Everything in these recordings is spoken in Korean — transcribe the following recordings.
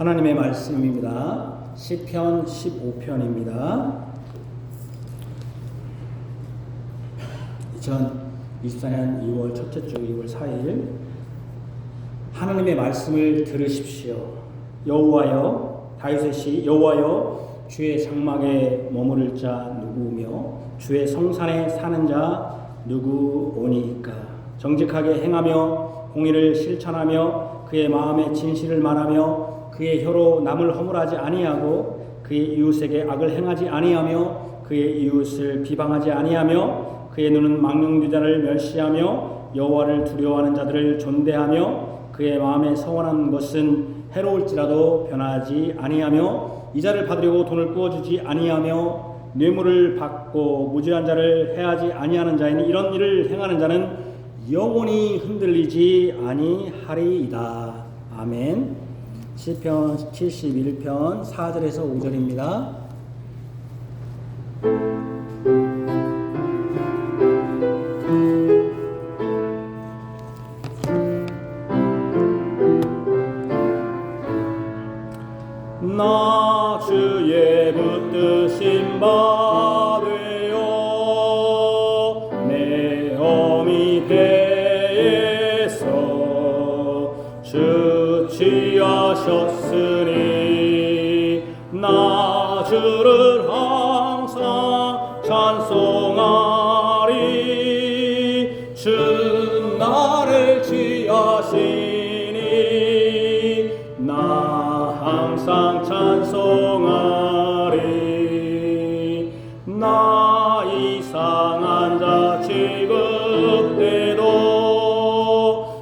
하나님의 말씀입니다. 시편 15편입니다. 2024년 2월 첫째 주 2월 4일 하나님의 말씀을 들으십시오. 여호와여, 다윗의 시, 여호와여 주의 장막에 머무를 자 누구며 주의 성산에 사는 자 누구오니까. 정직하게 행하며 공의를 실천하며 그의 마음에 진실을 말하며 그의 혀로 남을 허물하지 아니하고 그의 이웃에게 악을 행하지 아니하며 그의 이웃을 비방하지 아니하며 그의 눈은 망령죄자를 멸시하며 여호와를 두려워하는 자들을 존대하며 그의 마음에 서원한 것은 해로울지라도 변하지 아니하며 이자를 받으려고 돈을 꾸어주지 아니하며 뇌물을 받고 무지한 자를 해하지 아니하는 자이니 이런 일을 행하는 자는 영원히 흔들리지 아니하리이다. 아멘. 시편 71편 4절에서 5절입니다. 나 주의 붙드신 바 되어 내 어미 배에서 주 취하셨으니 나 주를 항상 찬송하리. 주 나를 취하시니 나 항상 찬송하리. 나 이상한 자 취급돼도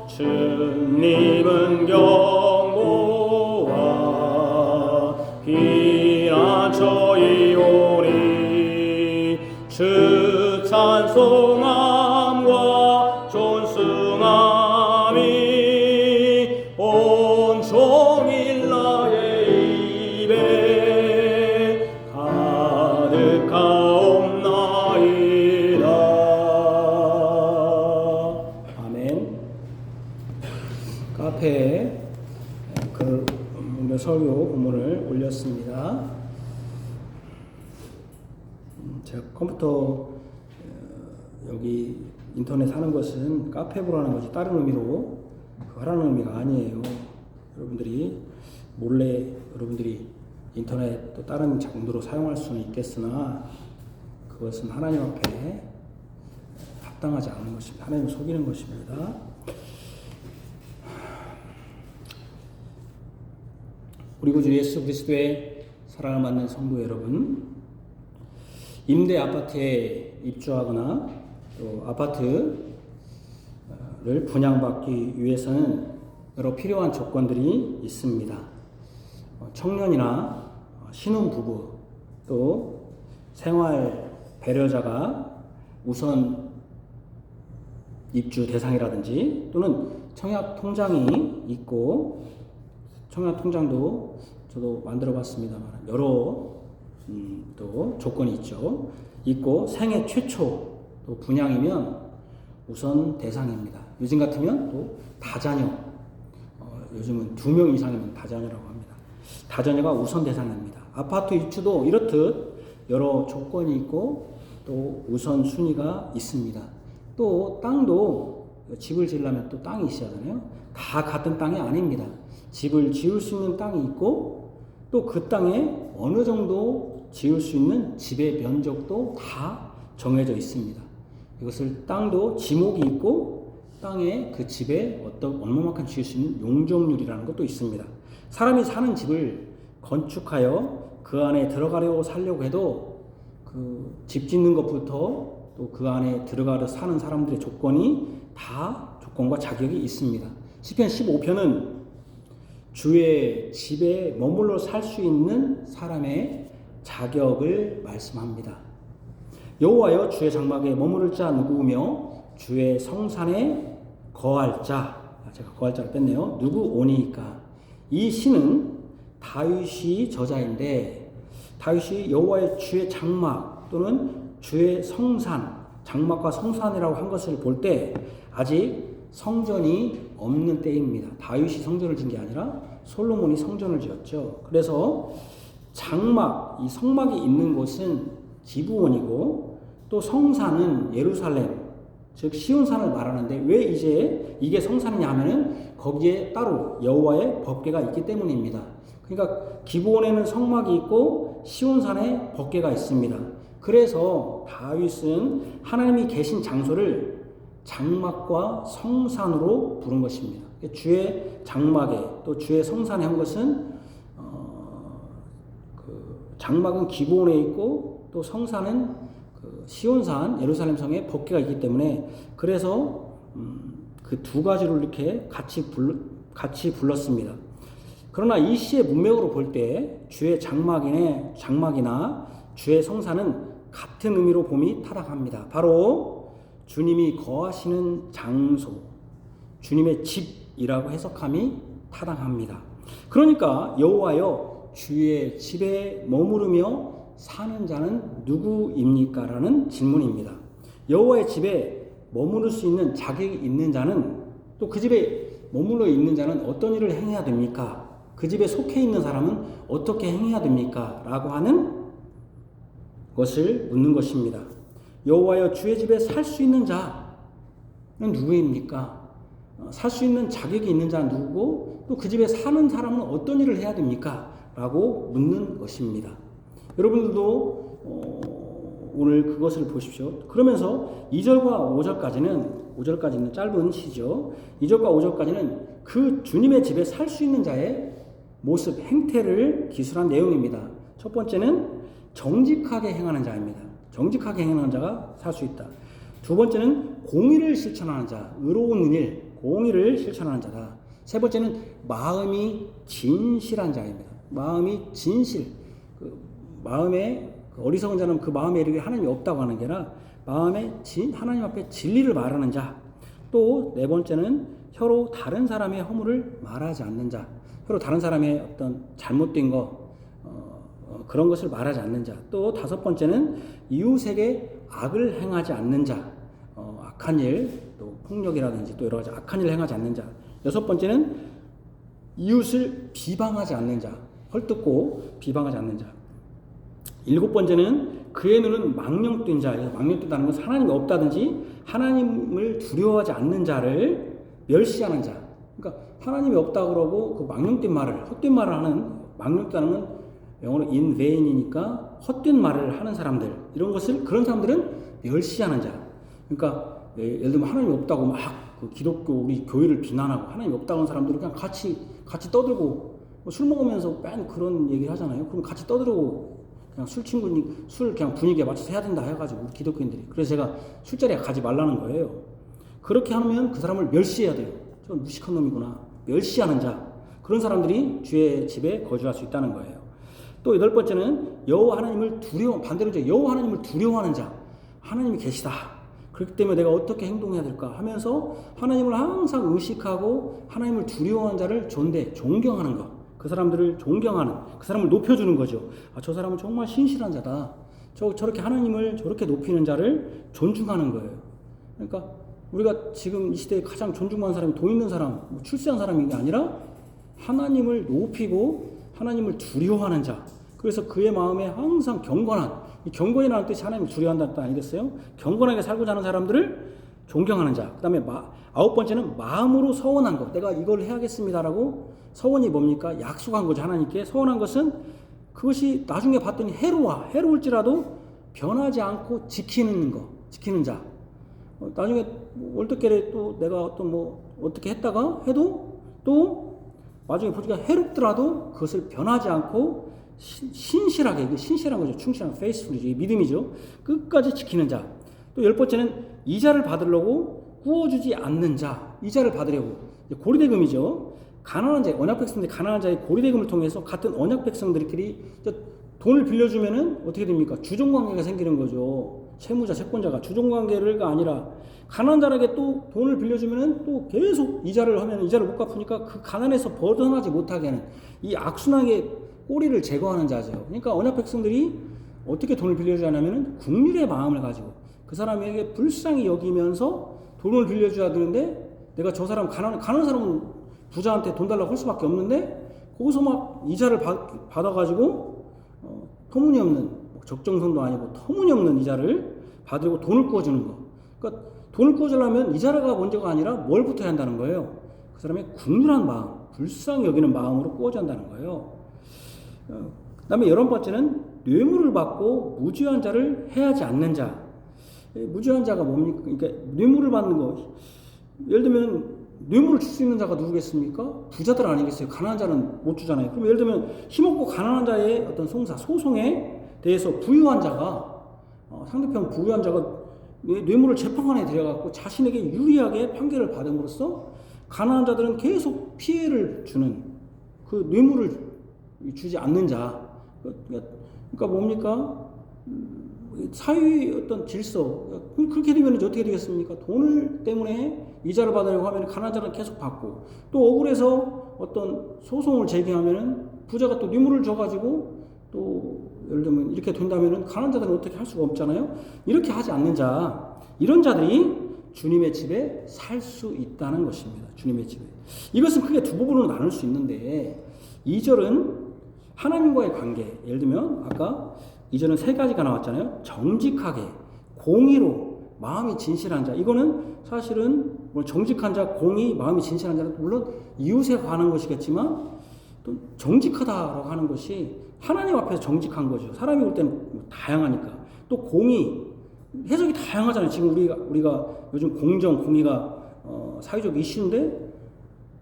주님은 경고와 피난처이오니 주 찬송함과 존숭함이 온종일 나의 입에 가득하옵나이다. 아멘. 카페에 글 설교 본문을 올렸습니다. 제가 컴퓨터 여기 인터넷 하는 것은 카페 보라는 것이 다른 의미로 하라는 의미가 아니에요. 여러분들이 몰래 여러분들이 인터넷 또 다른 정도로 사용할 수는 있겠으나 그것은 하나님 앞에 합당하지 않은 것입니다. 하나님을 속이는 것입니다. 우리 구주 예수 그리스도의 사랑을 받는 성도 여러분, 임대 아파트에 입주하거나 또 아파트를 분양받기 위해서는 여러 필요한 조건들이 있습니다. 청년이나 신혼부부 또 생활 배려자가 우선 입주 대상이라든지 또는 청약통장이 있고, 청약통장도 저도 만들어 봤습니다만 여러 또 조건이 있고 생애 최초 또 분양이면 우선 대상입니다. 요즘 같으면 또 다자녀, 요즘은 2명 이상이면 다자녀라고 합니다. 다자녀가 우선 대상입니다. 아파트 입주도 이렇듯 여러 조건이 있고 또 우선 순위가 있습니다. 또 땅도 집을 지으려면 또 땅이 있어야 하잖아요. 다 같은 땅이 아닙니다. 집을 지을 수 있는 땅이 있고 또 그 땅에 어느 정도 지을 수 있는 집의 면적도 다 정해져 있습니다. 이것을 땅도 지목이 있고 땅에 그 집에 얼마만큼 지을 수 있는 용적률이라는 것도 있습니다. 사람이 사는 집을 건축하여 그 안에 들어가려고 살려고 해도 그 집 짓는 것부터 또 그 안에 들어가려 사는 사람들의 조건과 자격이 있습니다. 시편 15편은 주의 집에 머물러 살 수 있는 사람의 자격을 말씀합니다. 여호와여 주의 장막에 머무를 자 누구며 주의 성산에 거할 자, 제가 거할 자를 뺐네요. 누구 오니까. 이 시는 다윗이 저자인데 다윗이 여호와의 주의 장막 또는 주의 성산, 장막과 성산이라고 한 것을 볼 때 아직 성전이 없는 때입니다. 다윗이 성전을 진 게 아니라 솔로몬이 성전을 지었죠. 그래서 장막, 이 성막이 있는 곳은 기브온이고 또 성산은 예루살렘, 즉 시온산을 말하는데 왜 이제 이게 성산이냐 하면은 거기에 따로 여호와의 법궤가 있기 때문입니다. 그러니까 기브온에는 성막이 있고 시온산에 법궤가 있습니다. 그래서 다윗은 하나님이 계신 장소를 장막과 성산으로 부른 것입니다. 주의 장막에 또 주의 성산에 한 것은 장막은 기브온에 있고 또 성산은 시온산 예루살렘 성에 법궤가 있기 때문에 그래서 그 두 가지를 이렇게 같이 불렀습니다. 그러나 이 시의 문맥으로 볼 때 주의 장막이나 주의 성산은 같은 의미로 봄이 타락합니다. 바로 주님이 거하시는 장소, 주님의 집이라고 해석함이 타당합니다. 그러니까 여호와여 주의 집에 머무르며 사는 자는 누구입니까? 라는 질문입니다. 여호와의 집에 머무를 수 있는 자격이 있는 자는 또 그 집에 머물러 있는 자는 어떤 일을 행해야 됩니까? 그 집에 속해 있는 사람은 어떻게 행해야 됩니까? 라고 하는 것을 묻는 것입니다. 여호와여 주의 집에 살 수 있는 자는 누구입니까? 살 수 있는 자격이 있는 자는 누구고 또 그 집에 사는 사람은 어떤 일을 해야 됩니까? 라고 묻는 것입니다. 여러분들도 오늘 그것을 보십시오. 그러면서 2절과 5절까지는 짧은 시죠. 2절과 5절까지는 그 주님의 집에 살 수 있는 자의 모습, 행태를 기술한 내용입니다. 첫 번째는 정직하게 행하는 자입니다. 정직하게 행하는 자가 살 수 있다. 두 번째는 공의를 실천하는 자, 의로운 일, 공의를 실천하는 자다. 세 번째는 마음이 진실한 자입니다. 마음이 진실, 마음에 어리석은 자는 그 마음에 이르기에 하나님이 없다고 하는 게 아니라 하나님 앞에 진리를 말하는 자. 또 네 번째는 혀로 다른 사람의 허물을 말하지 않는 자. 혀로 다른 사람의 어떤 잘못된 거 그런 것을 말하지 않는 자. 또 다섯 번째는 이웃에게 악을 행하지 않는 자. 악한 일, 또 폭력이라든지 또 여러 가지 악한 일을 행하지 않는 자. 여섯 번째는 이웃을 비방하지 않는 자. 헐뜯고 비방하지 않는 자. 일곱 번째는 그의 눈은 망령된 자. 망령된다는 것은 하나님이 없다든지 하나님을 두려워하지 않는 자를 멸시하는 자. 그러니까 하나님이 없다 그러고 그 망령된 말을, 헛된 말을 하는, 망령되다는 건 영어로 in vain이니까 헛된 말을 하는 사람들, 이런 것을, 그런 사람들은 멸시하는 자. 그러니까 예를 들면 하나님이 없다고 막 그 기독교 우리 교회를 비난하고 하나님이 없다고 하는 사람들은 그냥 같이 떠들고 술 먹으면서 맨 그런 얘기를 하잖아요. 그럼 같이 떠들고 그냥 술 그냥 분위기에 맞춰서 해야 된다 해가지고 우리 기독교인들이. 그래서 제가 술자리에 가지 말라는 거예요. 그렇게 하면 그 사람을 멸시해야 돼요. 저 무식한 놈이구나. 멸시하는 자. 그런 사람들이 주의 집에 거주할 수 있다는 거예요. 또 여덟 번째는 여호와 하나님을 반대로 이제 여호와 하나님을 두려워하는 자. 하나님이 계시다. 그렇기 때문에 내가 어떻게 행동해야 될까 하면서 하나님을 항상 의식하고 하나님을 두려워하는 자를 존경하는 것. 그 사람들을 존경하는, 그 사람을 높여주는 거죠. 아, 저 사람은 정말 신실한 자다. 저렇게 하나님을 저렇게 높이는 자를 존중하는 거예요. 그러니까 우리가 지금 이 시대에 가장 존중받는 사람이 돈 있는 사람, 출세한 사람이 아니라 하나님을 높이고 하나님을 두려워하는 자. 그래서 그의 마음에 항상 경건한, 이 경건이라는 뜻이 하나님을 두려워한다는 뜻 아니겠어요? 경건하게 살고자 하는 사람들을 존경하는 자. 그 다음에 아홉 번째는 마음으로 서원한 것. 내가 이걸 해야겠습니다라고 서원이 뭡니까? 약속한 거죠. 하나님께 서원한 것은 그것이 나중에 봤더니 해로울지라도 변하지 않고 지키는 자. 나중에 얼떨결에 또 내가 어떻게 했다가 해도 또 나중에 보니까 해롭더라도 그것을 변하지 않고 신실하게, 이게 신실한 거죠. 충실한 페이스풀이죠. 믿음이죠. 끝까지 지키는 자. 또 열 번째는 이자를 받으려고 꾸어주지 않는 자. 이자를 받으려고. 고리대금이죠. 가난한 자, 언약 백성들이 가난한 자의 고리대금을 통해서 같은 언약 백성들끼리 돈을 빌려주면은 어떻게 됩니까? 주종관계가 생기는 거죠. 채무자, 채권자가 주종관계가 아니라 가난한 자에게 또 돈을 빌려주면은 또 계속 이자를 하면 이자를 못 갚으니까 그 가난에서 벗어나지 못하게 하는 이 악순환의 꼬리를 제거하는 자죠. 그러니까 언약 백성들이 어떻게 돈을 빌려주냐면은 국률의 마음을 가지고 그 사람에게 불쌍히 여기면서 돈을 빌려줘야 되는데 내가 저 사람 가난한 사람은 부자한테 돈 달라고 할 수밖에 없는데 거기서 막 이자를 받아가지고 터무니없는, 적정성도 아니고 터무니없는 이자를 받으려고 돈을 구워주는 거. 그러니까 돈을 구워주려면 이자가 먼저가 아니라 뭘 붙어야 한다는 거예요. 그 사람의 국률한 마음, 불쌍히 여기는 마음으로 구워줘야 한다는 거예요. 그 다음에 11번째는 뇌물을 받고 무죄한 자를 해하지 않는 자. 무죄한 자가 뭡니까? 그러니까 뇌물을 받는 거. 예를 들면 뇌물을 줄 수 있는 자가 누구겠습니까? 부자들 아니겠어요? 가난한 자는 못 주잖아요. 그럼 예를 들면 힘없고 가난한 자의 어떤 소송에 대해서 부유한 자가 상대편 부유한 자가 뇌물을 재판관에 들여갖고 자신에게 유리하게 판결을 받음으로써 가난한 자들은 계속 피해를 주는 그 뇌물을 주지 않는 자. 그러니까 뭡니까? 사회의 어떤 질서. 그렇게 되면 어떻게 되겠습니까? 돈을 때문에 이자를 받으려고 하면 가난한 자는 계속 받고, 또 억울해서 어떤 소송을 제기하면은 부자가 또 뇌물을 줘가지고 또 예를 들면 이렇게 된다면은 가난한 자들은 어떻게 할 수가 없잖아요. 이렇게 하지 않는 자, 이런 자들이 주님의 집에 살 수 있다는 것입니다. 주님의 집에. 이것은 크게 두 부분으로 나눌 수 있는데, 2절은 하나님과의 관계. 예를 들면 아까 2절은 세 가지가 나왔잖아요. 정직하게, 공의로, 마음이 진실한 자. 이거는 사실은 정직한 자, 공의, 마음이 진실한 자는 물론 이웃에 관한 것이겠지만 또 정직하다라고 하는 것이 하나님 앞에서 정직한 거죠. 사람이 볼 때는 다양하니까. 또 공의, 해석이 다양하잖아요. 지금 우리가 요즘 공의가 사회적 이슈인데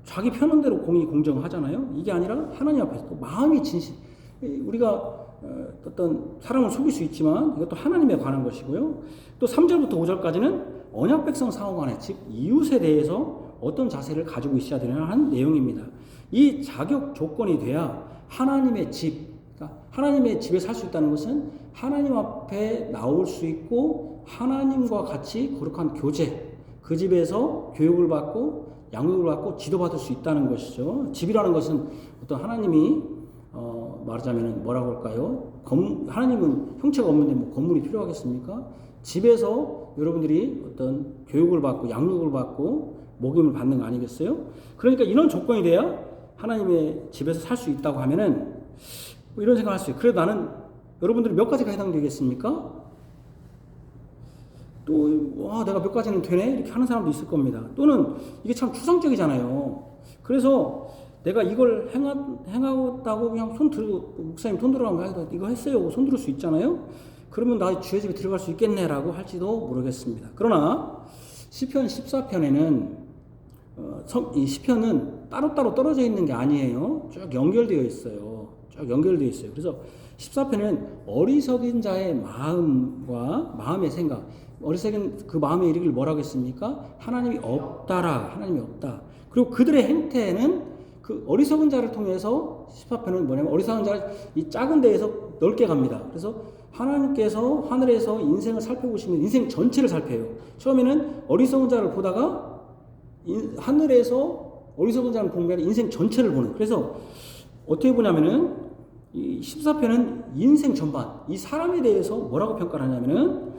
자기 편한 대로 공정하잖아요. 이게 아니라 하나님 앞에서 또 마음이 진실. 우리가 어떤 사람을 속일 수 있지만 이것도 하나님에 관한 것이고요. 또 3절부터 5절까지는 언약 백성 상호간에, 즉 이웃에 대해서 어떤 자세를 가지고 있어야 되는 내용입니다. 이 자격 조건이 돼야 하나님의 집, 그러니까 하나님의 집에 살 수 있다는 것은 하나님 앞에 나올 수 있고 하나님과 같이 거룩한 교제, 그 집에서 교육을 받고 양육을 받고 지도받을 수 있다는 것이죠. 집이라는 것은 어떤 하나님이 말하자면 뭐라고 할까요? 하나님은 형체가 없는데 뭐 건물이 필요하겠습니까? 집에서 여러분들이 어떤 교육을 받고 양육을 받고 먹임을 받는 거 아니겠어요? 그러니까 이런 조건이 돼야 하나님의 집에서 살 수 있다고 하면은 뭐 이런 생각을 할 수 있어요. 그래도 나는 여러분들이 몇 가지가 해당되겠습니까? 또 내가 몇 가지는 되네? 이렇게 하는 사람도 있을 겁니다. 또는 이게 참 추상적이잖아요. 그래서 내가 이걸 행하다고 그냥 손 들고, 목사님 손 들어가면 이거 했어요. 손 들을 수 있잖아요. 그러면 나 주의 집에 들어갈 수 있겠네라고 할지도 모르겠습니다. 그러나 시편 14편에는 이 시편은 따로따로 떨어져 있는 게 아니에요. 쭉 연결되어 있어요. 그래서 14편은 어리석인 자의 마음과 마음의 생각, 어리석은 그 마음의 이르기를 뭐라고 했습니까? 하나님이 없다라. 하나님이 없다. 그리고 그들의 행태는 그 어리석은 자를 통해서 14편은 뭐냐면 어리석은 자를 이 작은 데에서 넓게 갑니다. 그래서 하나님께서 하늘에서 인생을 살펴보시면 인생 전체를 살펴요. 처음에는 어리석은 자를 보다가 하늘에서 어리석은 자를 보는 게 아니라 인생 전체를 보는. 그래서 어떻게 보냐면은 이 14편은 인생 전반, 이 사람에 대해서 뭐라고 평가를 하냐면은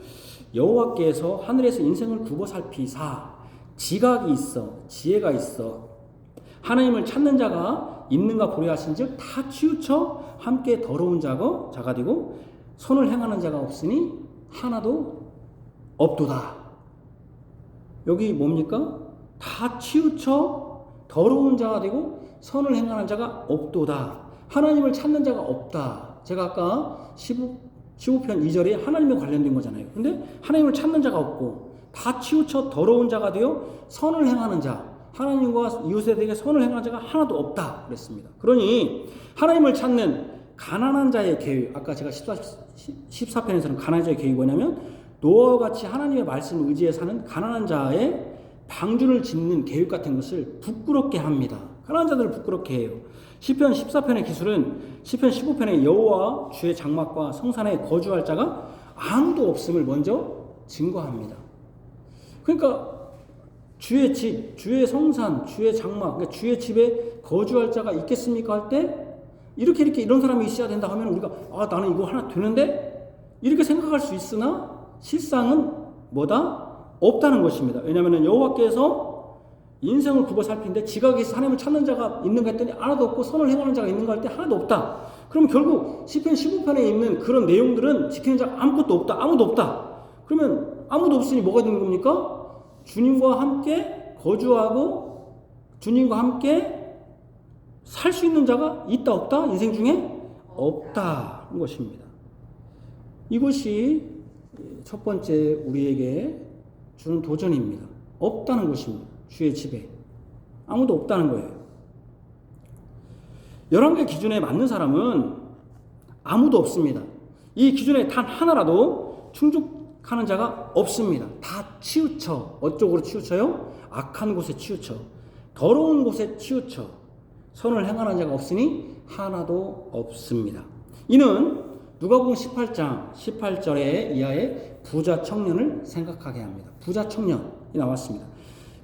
여호와께서 하늘에서 인생을 굽어 살피사 지각이 있어, 지혜가 있어, 하나님을 찾는 자가 있는가 보려 하신즉 다 치우쳐 함께 더러운 자가 되고 선을 행하는 자가 없으니 하나도 없도다. 여기 뭡니까? 다 치우쳐 더러운 자가 되고 선을 행하는 자가 없도다. 하나님을 찾는 자가 없다. 제가 아까 15편 2절에 하나님에 관련된 거잖아요. 근데 하나님을 찾는 자가 없고 다 치우쳐 더러운 자가 되어 선을 행하는 자, 하나님과 이웃에 대해 선을 행하는 자가 하나도 없다 그랬습니다. 그러니 하나님을 찾는 가난한 자의 계획, 아까 제가 14편에서는 가난한 자의 계획이 뭐냐면 노아와 같이 하나님의 말씀을 의지해 사는 가난한 자의 방주를 짓는 계획 같은 것을 부끄럽게 합니다. 가난한 자들을 부끄럽게 해요. 시편 14편의 기술은 시편 15편의 여호와 주의 장막과 성산에 거주할 자가 아무도 없음을 먼저 증거합니다. 그러니까 주의 집, 주의 성산, 주의 장막, 그러니까 주의 집에 거주할 자가 있겠습니까? 할 때 이렇게 이런 사람이 있어야 된다 하면 우리가 나는 이거 하나 되는데? 이렇게 생각할 수 있으나 실상은 뭐다? 없다는 것입니다. 왜냐하면 여호와께서 인생을 굽어 살피는데 지각에서 하나님을 찾는 자가 있는가 했더니 하나도 없고 선을 행하는 자가 있는가 할 때 하나도 없다. 그럼 결국 시편 15편에 있는 그런 내용들은 지키는 자가 아무것도 없다. 아무도 없다. 그러면 아무도 없으니 뭐가 되는 겁니까? 주님과 함께 거주하고 주님과 함께 살 수 있는 자가 있다 없다? 인생 중에 없다는 것입니다. 이것이 첫 번째 우리에게 주는 도전입니다. 없다는 것입니다. 주의 집에 아무도 없다는 거예요. 11개 기준에 맞는 사람은 아무도 없습니다. 이 기준에 단 하나라도 충족하는 자가 없습니다. 다 치우쳐. 어쪽으로 치우쳐요? 악한 곳에 치우쳐. 더러운 곳에 치우쳐. 선을 행하는 자가 없으니 하나도 없습니다. 이는 누가복음 18장 18절에 이하의 부자 청년을 생각하게 합니다. 부자 청년이 나왔습니다.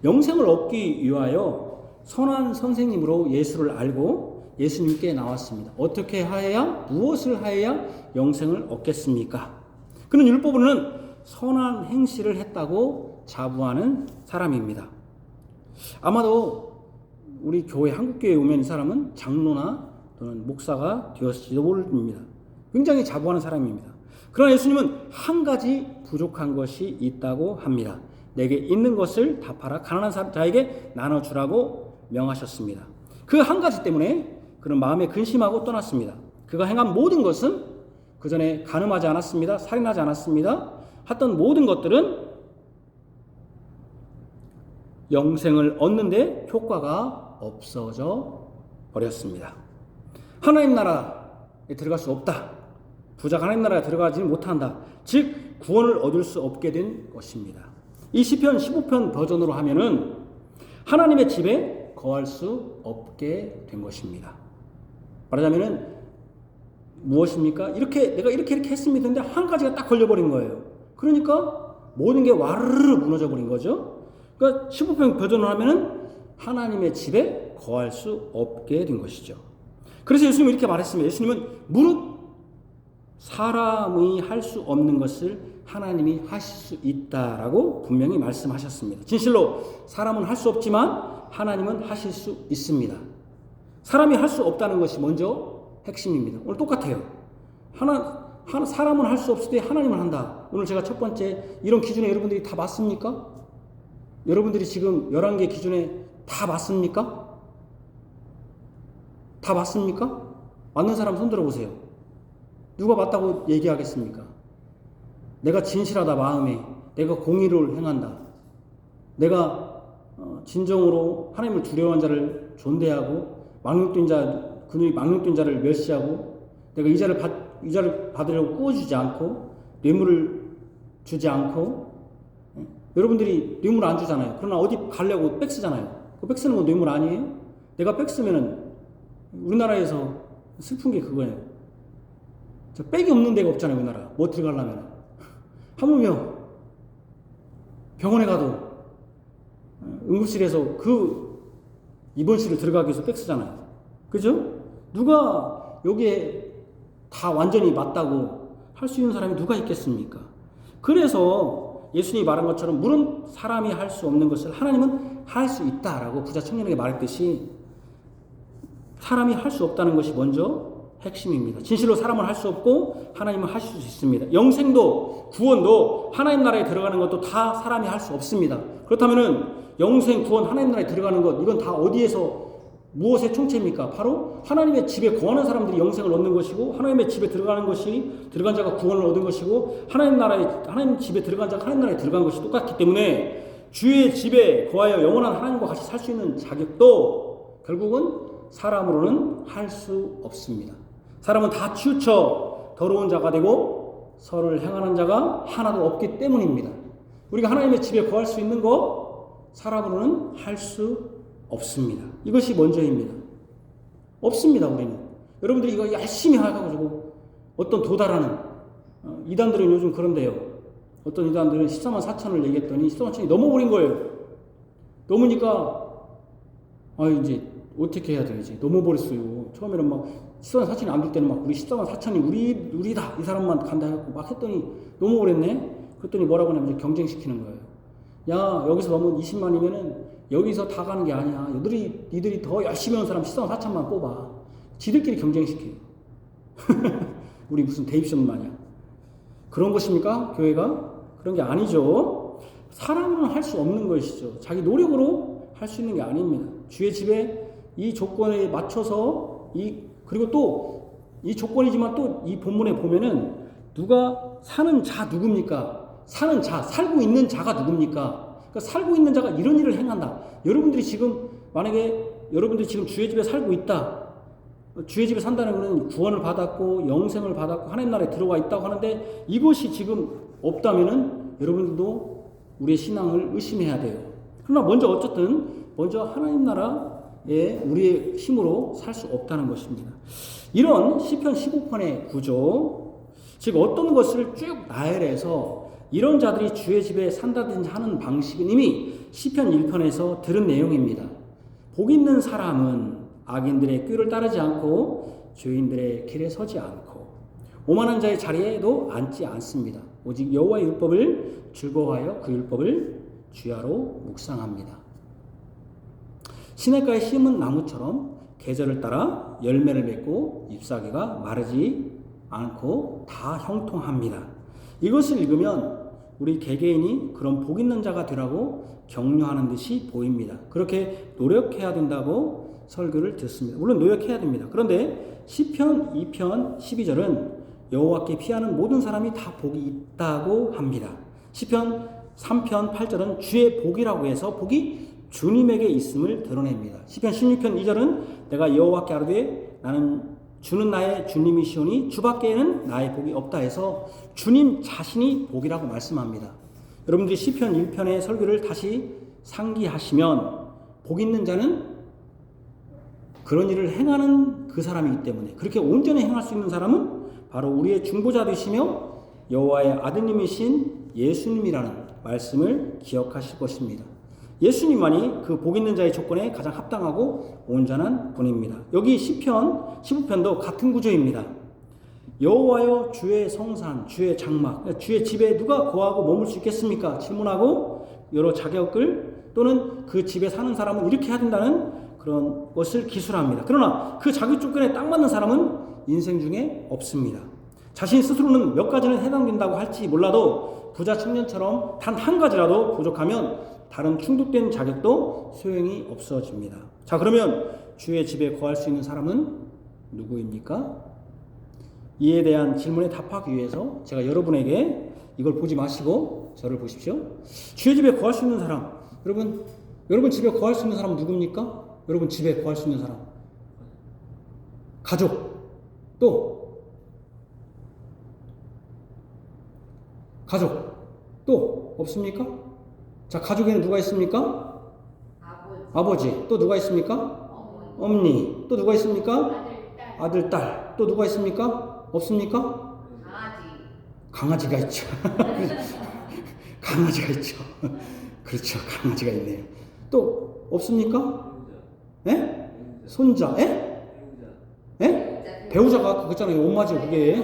영생을 얻기 위하여 선한 선생님으로 예수를 알고 예수님께 나왔습니다. 어떻게 하여야 무엇을 하여야 영생을 얻겠습니까? 그는 율법으로는 선한 행실을 했다고 자부하는 사람입니다. 아마도 우리 교회 한국교회에 오면 이 사람은 장로나 또는 목사가 되었을지도 모릅니다. 굉장히 자부하는 사람입니다. 그러나 예수님은 한 가지 부족한 것이 있다고 합니다. 내게 있는 것을 다 팔아 가난한 자에게 나눠주라고 명하셨습니다. 그 한 가지 때문에 그는 마음에 근심하고 떠났습니다. 그가 행한 모든 것은 그 전에 간음하지 않았습니다. 살인하지 않았습니다. 했던 모든 것들은 영생을 얻는데 효과가 없어져 버렸습니다. 하나님 나라에 들어갈 수 없다. 부자가 하나님 나라에 들어가지 못한다. 즉 구원을 얻을 수 없게 된 것입니다. 이 시편 15편 버전으로 하면은 하나님의 집에 거할 수 없게 된 것입니다. 말하자면은 무엇입니까? 내가 이렇게 했습니다. 근데 한 가지가 딱 걸려버린 거예요. 그러니까 모든 게 와르르 무너져 버린 거죠. 그러니까 15편 버전으로 하면은 하나님의 집에 거할 수 없게 된 것이죠. 그래서 예수님은 이렇게 말했습니다. 예수님은 무릇 사람이 할 수 없는 것을 하나님이 하실 수 있다라고 분명히 말씀하셨습니다. 진실로 사람은 할 수 없지만 하나님은 하실 수 있습니다. 사람이 할 수 없다는 것이 먼저 핵심입니다. 오늘 똑같아요. 사람은 할 수 없을 때 하나님은 한다. 오늘 제가 첫 번째 이런 기준에 여러분들이 다 맞습니까? 여러분들이 지금 11개 기준에 다 맞습니까? 다 맞습니까? 맞는 사람 손 들어보세요. 누가 맞다고 얘기하겠습니까? 내가 진실하다 마음에, 내가 공의를 행한다. 내가 진정으로 하나님을 두려워하는 자를 존대하고 그들이 망령된 자를 멸시하고 내가 이자를 받으려고 꾸어주지 않고 뇌물을 주지 않고 여러분들이 뇌물 안 주잖아요. 그러나 어디 가려고 백 쓰잖아요. 그 백 쓰는 건 뇌물 아니에요? 내가 백 쓰면은 우리나라에서 슬픈 게 그거예요. 저 백이 없는 데가 없잖아요. 우리나라. 뭐 들어가려면 하물며 병원에 가도 응급실에서 그 입원실을 들어가기 위해서 백 쓰잖아요. 그죠? 누가 여기에 다 완전히 맞다고 할 수 있는 사람이 누가 있겠습니까? 그래서 예수님이 말한 것처럼 물은 사람이 할 수 없는 것을 하나님은 할 수 있다라고 부자 청년에게 말했듯이 사람이 할 수 없다는 것이 먼저 핵심입니다. 진실로 사람은 할 수 없고 하나님은 하실 수 있습니다. 영생도 구원도 하나님 나라에 들어가는 것도 다 사람이 할 수 없습니다. 그렇다면은 영생 구원 하나님 나라에 들어가는 것 이건 다 어디에서 무엇의 총체입니까? 바로 하나님의 집에 거하는 사람들이 영생을 얻는 것이고 하나님의 집에 들어가는 것이 들어간 자가 구원을 얻은 것이고 하나님 집에 들어간 자가 하나님 나라에 들어간 것이 똑같기 때문에 주의 집에 거하여 영원한 하나님과 같이 살 수 있는 자격도 결국은 사람으로는 할 수 없습니다. 사람은 다 치우쳐 더러운 자가 되고 선을 행하는 자가 하나도 없기 때문입니다. 우리가 하나님의 집에 거할 수 있는 것 사람으로는 할 수 없습니다. 이것이 먼저입니다. 없습니다. 우리는. 여러분들이 이거 열심히 해가지고 어떤 도달하는 이단들은 요즘 그런데요. 어떤 이단들은 14만 4천을 얘기했더니 14만 4천이 넘어버린 거예요. 넘으니까 이제 어떻게 해야 되지? 넘어버렸어요. 처음에는 막 14만 4천이 안 될 때는 막 우리 14만 4천이 우리다 이 사람만 간다 해갖고 막 했더니 넘어버렸네. 그랬더니 뭐라고 하냐면 경쟁시키는 거예요. 야 여기서 넘으면 20만이면은 여기서 다 가는 게 아니야. 니들이 더 열심히 하는 사람 14,4천만 뽑아. 지들끼리 경쟁시켜요. 우리 무슨 대입시험 마냥. 그런 것입니까? 교회가? 그런 게 아니죠. 사람은 할 수 없는 것이죠. 자기 노력으로 할 수 있는 게 아닙니다. 주의 집에 이 조건에 맞춰서 그리고 또 이 조건이지만 또 이 본문에 보면은 누가 사는 자 누굽니까? 사는 자, 살고 있는 자가 누굽니까? 그러니까 살고 있는 자가 이런 일을 행한다. 여러분들이 지금 만약에 여러분들이 지금 주의 집에 살고 있다. 주의 집에 산다는 것은 구원을 받았고 영생을 받았고 하나님 나라에 들어와 있다고 하는데 이것이 지금 없다면은 여러분들도 우리의 신앙을 의심해야 돼요. 그러나 먼저 하나님 나라에 우리의 힘으로 살 수 없다는 것입니다. 이런 시편 15편의 구조, 즉 어떤 것을 쭉 나열해서 이런 자들이 주의 집에 산다든지 하는 방식은 이미 시편 1편에서 들은 내용입니다. 복 있는 사람은 악인들의 꾀를 따르지 않고 죄인들의 길에 서지 않고 오만한 자의 자리에도 앉지 않습니다. 오직 여호와의 율법을 즐거워하여 그 율법을 주야로 묵상합니다. 시냇가에 심은 나무처럼 계절을 따라 열매를 맺고 잎사귀가 마르지 않고 다 형통합니다. 이것을 읽으면 우리 개개인이 그런 복 있는 자가 되라고 격려하는 듯이 보입니다. 그렇게 노력해야 된다고 설교를 듣습니다. 물론 노력해야 됩니다. 그런데 시편 2편 12절은 여호와께 피하는 모든 사람이 다 복이 있다고 합니다. 시편 3편 8절은 주의 복이라고 해서 복이 주님에게 있음을 드러냅니다. 시편 16편 2절은 내가 여호와께 아뢰되 나는 주는 나의 주님이시오니 주밖에는 나의 복이 없다 해서 주님 자신이 복이라고 말씀합니다. 여러분들이 시편 1편의 설교를 다시 상기하시면 복 있는 자는 그런 일을 행하는 그 사람이기 때문에 그렇게 온전히 행할 수 있는 사람은 바로 우리의 중보자 되시며 여호와의 아드님이신 예수님이라는 말씀을 기억하실 것입니다. 예수님만이 그 복 있는 자의 조건에 가장 합당하고 온전한 분입니다. 여기 시편 15편도 같은 구조입니다. 여호와여 주의 성산, 주의 장막, 주의 집에 누가 거하고 머물 수 있겠습니까? 질문하고 여러 자격을 또는 그 집에 사는 사람은 이렇게 해야 된다는 그런 것을 기술합니다. 그러나 그 자격 조건에 딱 맞는 사람은 인생 중에 없습니다. 자신 스스로는 몇 가지는 해당된다고 할지 몰라도 부자 청년처럼 단 한 가지라도 부족하면 다른 충족된 자격도 소용이 없어집니다. 자, 그러면 주의 집에 거할 수 있는 사람은 누구입니까? 이에 대한 질문에 답하기 위해서 제가 여러분에게 이걸 보지 마시고 저를 보십시오. 주의 집에 거할 수 있는 사람, 여러분 집에 거할 수 있는 사람은 누굽니까? 여러분 집에 거할 수 있는 사람, 가족, 또 없습니까? 자, 가족에는 누가 있습니까? 아버지. 또 누가 있습니까? 어머니. 또 누가 있습니까? 아들, 딸. 또 누가 있습니까? 없습니까? 강아지가 있죠. 강아지가 있죠. 그렇죠. 강아지가 있네요. 또 없습니까? 예? 손자. 예? 예? 배우자가 그거잖아요. 엄마죠, 그게.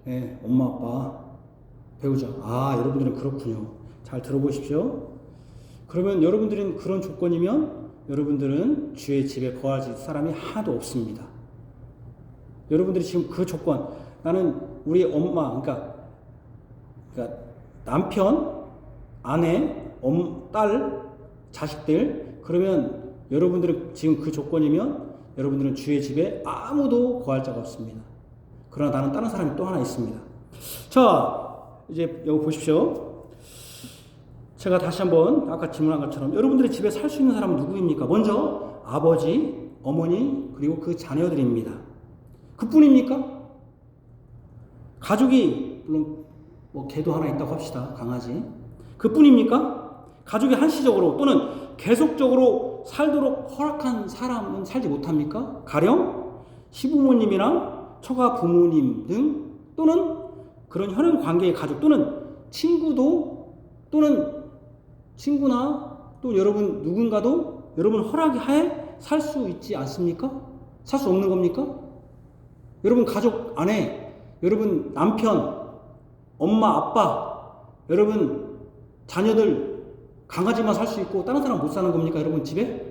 예, 엄마, 아빠. 배우자. 아, 여러분들은 그렇군요. 잘 들어보십시오. 그러면 여러분들은 그런 조건이면 여러분들은 주의 집에 거할 사람이 하나도 없습니다. 여러분들이 지금 그 조건, 나는 우리 엄마, 그러니까 남편, 아내, 딸, 자식들, 그러면 여러분들은 지금 그 조건이면 여러분들은 주의 집에 아무도 거할 자가 없습니다. 그러나 나는 다른 사람이 또 하나 있습니다. 자, 이제 여기 보십시오. 제가 다시 한번 아까 질문한 것처럼 여러분들의 집에 살 수 있는 사람은 누구입니까? 먼저 아버지, 어머니, 그리고 그 자녀들입니다. 그뿐입니까? 가족이 물론 뭐 개도 하나 있다고 합시다. 강아지. 그뿐입니까? 가족이 한시적으로 또는 계속적으로 살도록 허락한 사람은 살지 못합니까? 가령 시부모님이랑 처가 부모님 등 또는 그런 혈연 관계의 가족 또는 친구도 또는 친구나 또 여러분 누군가도 여러분 허락이 하에 살 수 있지 않습니까? 살 수 없는 겁니까? 여러분 가족 안에 여러분 남편, 엄마, 아빠, 여러분 자녀들 강아지만 살 수 있고 다른 사람 못 사는 겁니까? 여러분 집에?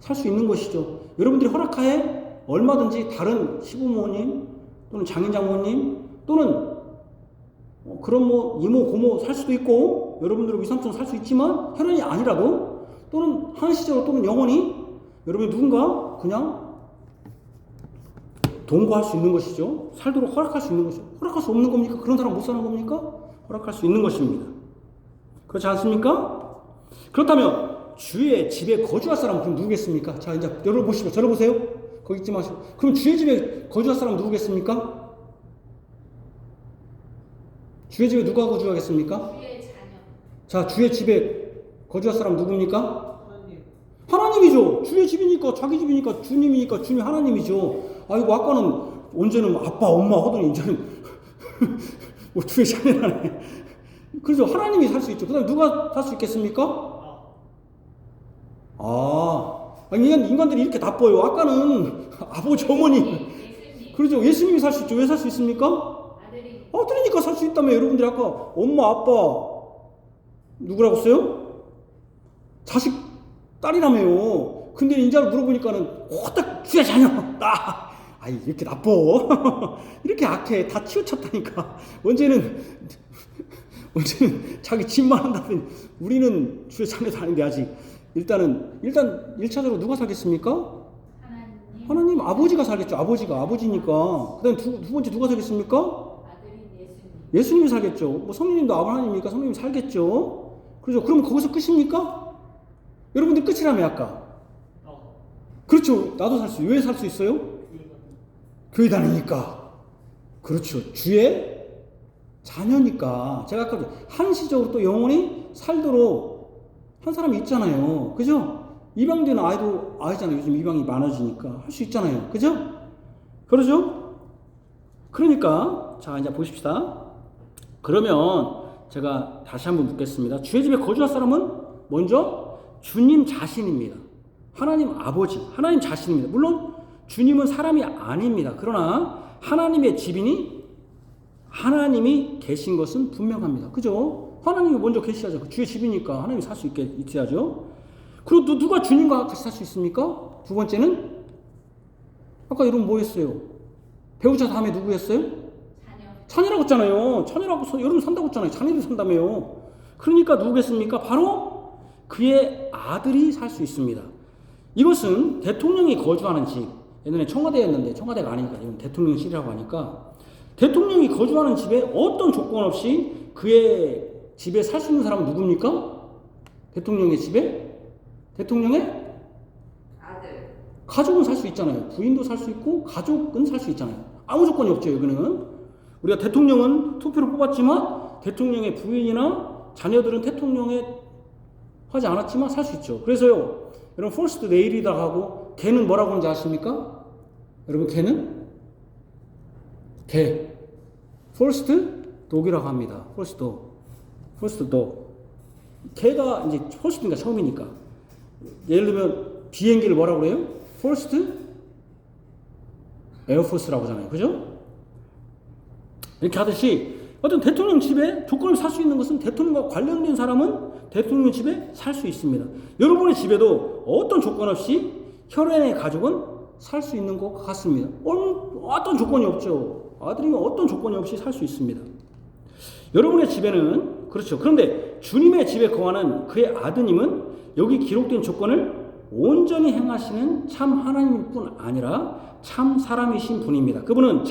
살 수 있는 것이죠. 여러분들이 허락하에 얼마든지 다른 시부모님 또는 장인장모님 또는 그런 뭐 이모 고모 살 수도 있고 여러분들 위삼촌 살 수 있지만 혈연이 아니라도 또는 한시적으로 또는 영원히 여러분이 누군가 그냥 동거할 수 있는 것이죠. 살도록 허락할 수 있는 것이죠. 허락할 수 없는 겁니까? 그런 사람 못 사는 겁니까? 허락할 수 있는 것입니다. 그렇지 않습니까? 그렇다면 주의 집에 거주할 사람은 그럼 누구겠습니까? 자, 이제 여러분 보시고 저를 보세요. 거기 있지 마시고. 그럼 주의 집에 거주할 사람은 누구겠습니까? 주의 집에 누가 거주하겠습니까? 주의 자녀. 자, 주의 집에 거주할 사람 누굽니까? 하나님이죠. 주의 집이니까 자기 집이니까 주님이니까 주님 하나님이죠. 아이고 아까는 언제는 아빠 엄마 하더니 이제는 뭐 주의 자녀라네. 그래서 하나님이 살 수 있죠. 그 다음에 누가 살 수 있겠습니까? 아니 인간들이 이렇게 나빠요. 아까는 아버지 어머니 예수님. 그러죠. 예수님이 살 수 있죠. 왜 살 수 있습니까? 아들이니까 살 수 있다며. 여러분들이 아까 엄마 아빠 누구라고 했어요? 자식 딸이라며요. 근데 인자를 물어보니까는 딱 주의 자녀 아이 이렇게 나빠. 이렇게 악해. 다 치우쳤다니까. 언제는 자기 집만 한다면 우리는 주의 자녀도 아닌데 아직 일단 1차적으로 누가 살겠습니까? 하나님 아버지가 살겠죠. 아버지니까. 그 다음 두 번째 누가 살겠습니까? 아들인 예수님이 살겠죠. 뭐 성령님도 하나님이니까 성령님이 살겠죠. 그렇죠. 그럼 거기서 끝입니까? 여러분들 끝이라며 아까. 그렇죠. 나도 살 수. 왜 살 수 있어요? 교회 다니니까. 그렇죠. 주의 자녀니까. 제가 아까 한시적으로 또 영원히 살도록 한 사람이 있잖아요. 그죠? 이방되는 아이도 아이잖아요. 요즘 이방이 많아지니까 할 수 있잖아요. 그죠? 그러죠? 그러니까 자 이제 보십시다. 그러면 제가 다시 한번 묻겠습니다. 주의 집에 거주할 사람은 먼저 주님 자신입니다. 하나님 아버지, 하나님 자신입니다. 물론 주님은 사람이 아닙니다. 그러나 하나님의 집이니 하나님이 계신 것은 분명합니다. 그죠? 하나님이 먼저 계시하죠. 주의 집이니까 하나님이 살 수 있게 있어야죠. 그리고 누가 주님과 같이 살 수 있습니까? 두 번째는 아까 여러분 뭐 했어요? 배우자 다음에 누구 했어요? 자녀라고 했잖아요. 자녀라고 여러분 산다고 했잖아요. 자녀들 산다며요. 그러니까 누구겠습니까? 바로 그의 아들이 살 수 있습니다. 이것은 대통령이 거주하는 집. 예전에 청와대였는데 청와대가 아니니까 지금 대통령실이라고 하니까 대통령이 거주하는 집에 어떤 조건 없이 그의 집에 살 수 있는 사람은 누굽니까? 대통령의 집에? 대통령의 아들. 가족은 살 수 있잖아요. 부인도 살 수 있고 가족은 살 수 있잖아요. 아무 조건이 없죠. 여기는 우리가 대통령은 투표로 뽑았지만 대통령의 부인이나 자녀들은 대통령에 하지 않았지만 살 수 있죠. 그래서요 여러분 first nail이라고 하고 개는 뭐라고 하는지 아십니까? 여러분 개는 개 first dog이라고 합니다. first dog 개가 이제 first니까 처음이니까 예를 들면 비행기를 뭐라고 그래요? first air force라고 하잖아요. 그죠? 이렇게 하듯이 어떤 대통령 집에 조건을 살 수 있는 것은 대통령과 관련된 사람은 대통령 집에 살 수 있습니다. 여러분의 집에도 어떤 조건 없이 혈연의 가족은 살 수 있는 것 같습니다. 어떤 조건이 없죠. 아들이면 어떤 조건이 없이 살 수 있습니다. 여러분의 집에는 그렇죠. 그런데 주님의 집에 거하는 그의 아드님은 여기 기록된 조건을 온전히 행하시는 참 하나님일 뿐 아니라 참 사람이신 분입니다. 그분은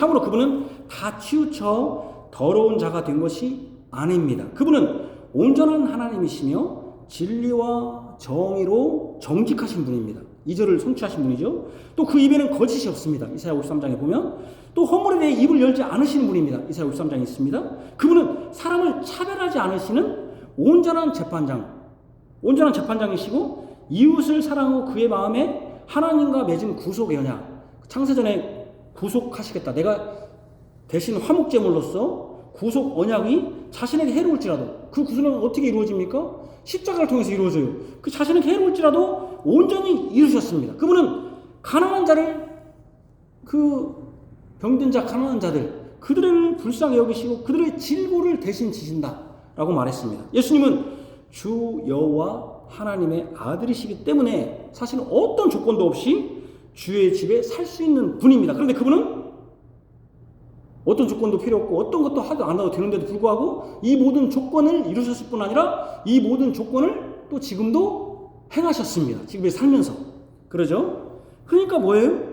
다 치우쳐 더러운 자가 된 것이 아닙니다. 그분은 온전한 하나님이시며 진리와 정의로 정직하신 분입니다. 2절을 성취하신 분이죠. 또 그 입에는 거짓이 없습니다. 이사야 53장에 보면 또 허물에 대해 입을 열지 않으시는 분입니다. 이사야 53장에 있습니다. 그분은 사람을 차별하지 않으시는 온전한 재판장이시고 이웃을 사랑하고 그의 마음에 하나님과 맺은 구속의 언약 창세전에 구속하시겠다. 내가 대신 화목제물로서 구속 언약이 자신에게 해로울지라도 그 구속은 어떻게 이루어집니까? 십자가를 통해서 이루어져요. 그 자신에게 해로울지라도 온전히 이루셨습니다. 그분은 가난한 자를 그 병든 자 가난한 자들 그들을 불쌍히 여기시고 그들의 질고를 대신 지신다라고 말했습니다. 예수님은 주 여호와 하나님의 아들이시기 때문에 사실은 어떤 조건도 없이 주의 집에 살 수 있는 분입니다. 그런데 그분은 어떤 조건도 필요 없고 어떤 것도 하도 안 해도 되는데도 불구하고 이 모든 조건을 이루셨을 뿐 아니라 이 모든 조건을 또 지금도 행하셨습니다. 지금에 살면서. 그러죠? 그러니까 뭐예요?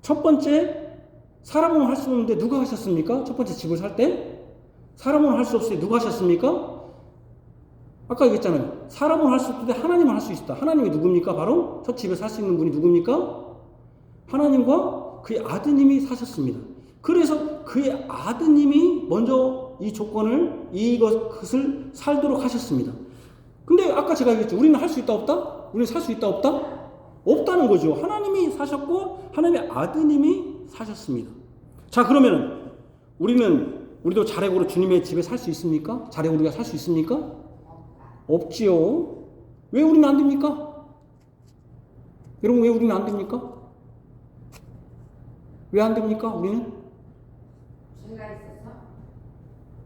첫 번째, 사람은 할 수 없는데 누가 하셨습니까? 첫 번째 집을 살 때 사람은 할 수 없을 때 누가 하셨습니까? 아까 얘기했잖아요. 사람은 할 수 없을 때 하나님은 할 수 있다. 하나님이 누굽니까? 바로 첫 집에 살 수 있는 분이 누굽니까? 하나님과 그의 아드님이 사셨습니다. 그래서 그의 아드님이 먼저 이 조건을, 이것을 살도록 하셨습니다. 근데 아까 제가 얘기했죠. 우리는 할 수 있다, 없다? 우리는 살 수 있다, 없다? 없다는 거죠. 하나님이 사셨고, 하나님의 아드님이 사셨습니다. 자, 그러면 우리도 자력으로 주님의 집에 살 수 있습니까? 자력으로 우리가 살 수 있습니까? 없지요. 왜 우리는 안 됩니까? 여러분, 왜 우리는 안 됩니까? 왜 안 됩니까? 우리는? 죄가 있어서?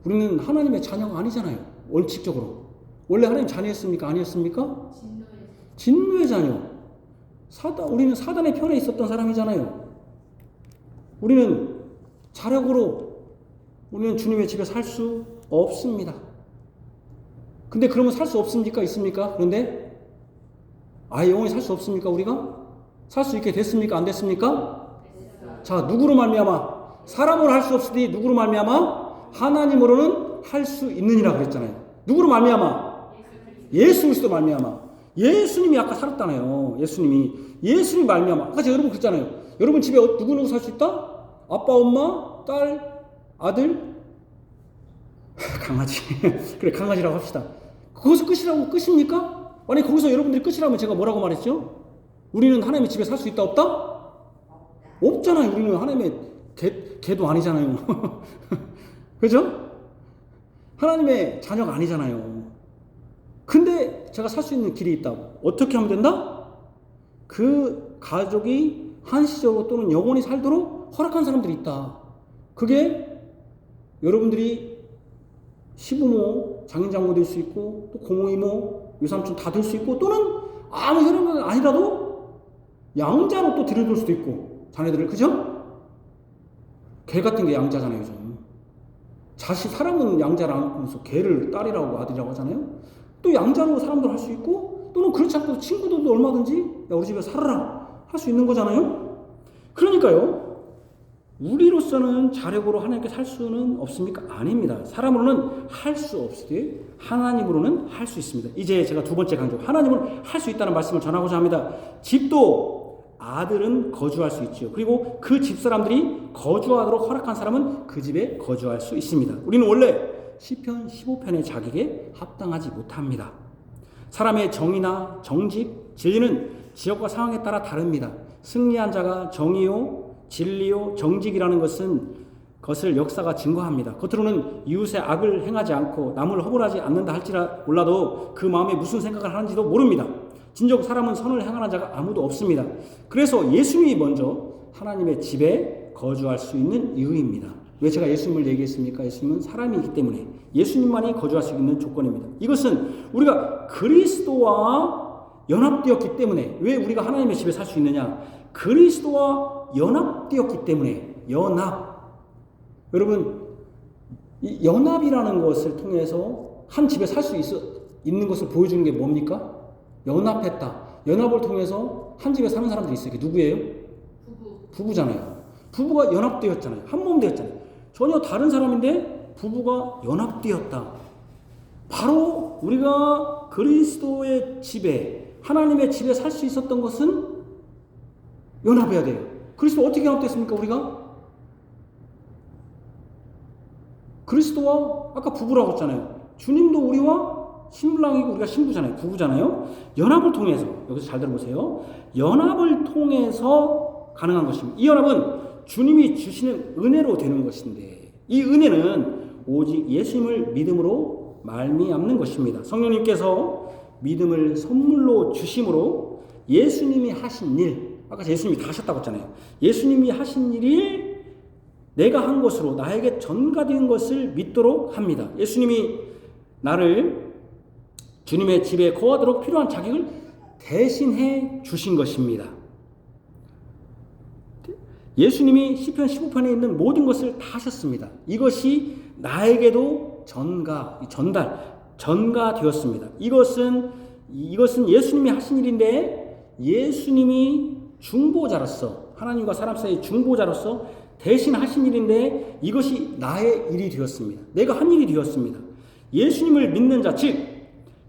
우리는 하나님의 자녀가 아니잖아요. 원칙적으로. 원래 하나님 자녀였습니까? 아니었습니까? 진노의 자녀. 우리는 사단의 편에 있었던 사람이잖아요. 우리는 자력으로 우리는 주님의 집에 살 수 없습니다. 근데 그러면 살 수 없습니까? 있습니까? 그런데 아예 영원히 살 수 없습니까? 우리가? 살 수 있게 됐습니까? 안 됐습니까? 자, 누구로 말미암아? 사람으로 할 수 없으니 누구로 말미암아? 하나님으로는 할 수 있느니라 그랬잖아요. 누구로 말미암아? 예수 그리스도 말미암아. 예수님이 아까 살았잖아요. 예수님이 말미암아. 아까 제가 여러분 그랬잖아요. 여러분 집에 누구 살 수 있다? 아빠, 엄마, 딸, 아들, 강아지. 그래, 강아지라고 합시다. 거기서 끝입니까? 아니, 거기서 여러분들이 끝이라면 제가 뭐라고 말했죠? 우리는 하나님의 집에 살 수 있다, 없다? 없잖아요. 우리는 하나님의 개도 아니잖아요. 그죠? 하나님의 자녀가 아니잖아요. 근데 제가 살 수 있는 길이 있다고. 어떻게 하면 된다? 그 가족이 한시적으로 또는 영원히 살도록 허락한 사람들이 있다. 그게 여러분들이 시부모, 장인장모 될 수 있고, 또 고모이모, 외삼촌 다 될 수 있고, 또는 아무 혈연관 아니라도 양자로 또 들여둘 수도 있고, 자녀들을, 그죠? 개 같은 게 양자잖아요, 요즘. 사람은 양자를 안 하면서 개를 딸이라고 아들이라고 하잖아요. 또 양자로 사람들 할 수 있고, 또는 그렇지 않고 친구들도 얼마든지, 야, 우리 집에 살아라. 할 수 있는 거잖아요. 그러니까요, 우리로서는 자력으로 하나님께 살 수는 없습니까? 아닙니다. 사람으로는 할 수 없으되 하나님으로는 할 수 있습니다. 이제 제가 두 번째 강조, 하나님은 할 수 있다는 말씀을 전하고자 합니다. 집도 아들은 거주할 수 있죠. 그리고 그 집사람들이 거주하도록 허락한 사람은 그 집에 거주할 수 있습니다. 우리는 원래 시편 15편의 자격에 합당하지 못합니다. 사람의 정의나 정직, 진리는 지역과 상황에 따라 다릅니다. 승리한 자가 정의요, 진리요, 정직이라는 것을 역사가 증거합니다. 겉으로는 이웃의 악을 행하지 않고 남을 허물하지 않는다 할지라 몰라도 그 마음에 무슨 생각을 하는지도 모릅니다. 진정 사람은 선을 행하는 자가 아무도 없습니다. 그래서 예수님이 먼저 하나님의 집에 거주할 수 있는 이유입니다. 왜 제가 예수님을 얘기했습니까? 예수님은 사람이기 때문에 예수님만이 거주할 수 있는 조건입니다. 이것은 우리가 그리스도와 연합되었기 때문에. 왜 우리가 하나님의 집에 살 수 있느냐? 그리스도와 연합되었기 때문에. 여러분, 이 연합이라는 것을 통해서 한 집에 살 수 있는 것을 보여주는 게 뭡니까? 연합했다. 연합을 통해서 한 집에 사는 사람들이 있어요. 그게 누구예요? 부부잖아요. 부부가 연합되었잖아요. 한 몸 되었잖아요. 전혀 다른 사람인데 부부가 연합되었다. 바로 우리가 그리스도의 집에, 하나님의 집에 살 수 있었던 것은 연합해야 돼요. 그리스도 어떻게 연합됐습니까? 우리가? 그리스도와 아까 부부라고 했잖아요. 주님도 우리와 신랑이고 우리가 신부잖아요. 부부잖아요. 연합을 통해서, 여기서 잘 들어보세요. 연합을 통해서 가능한 것입니다. 이 연합은 주님이 주시는 은혜로 되는 것인데, 이 은혜는 오직 예수님을 믿음으로 말미암는 것입니다. 성령님께서 믿음을 선물로 주심으로 예수님이 하신 일, 아까 예수님이 다 하셨다고 했잖아요. 예수님이 하신 일이 내가 한 것으로 나에게 전가된 것을 믿도록 합니다. 예수님이 나를 주님의 집에 거하도록 필요한 자격을 대신해 주신 것입니다. 예수님이 시편 15편에 있는 모든 것을 다 하셨습니다. 이것이 나에게도 전가되었습니다. 이것은 예수님이 하신 일인데 예수님이 중보자로서 하나님과 사람 사이의 중보자로서 대신 하신 일인데 이것이 나의 일이 되었습니다. 내가 한 일이 되었습니다. 예수님을 믿는 자, 즉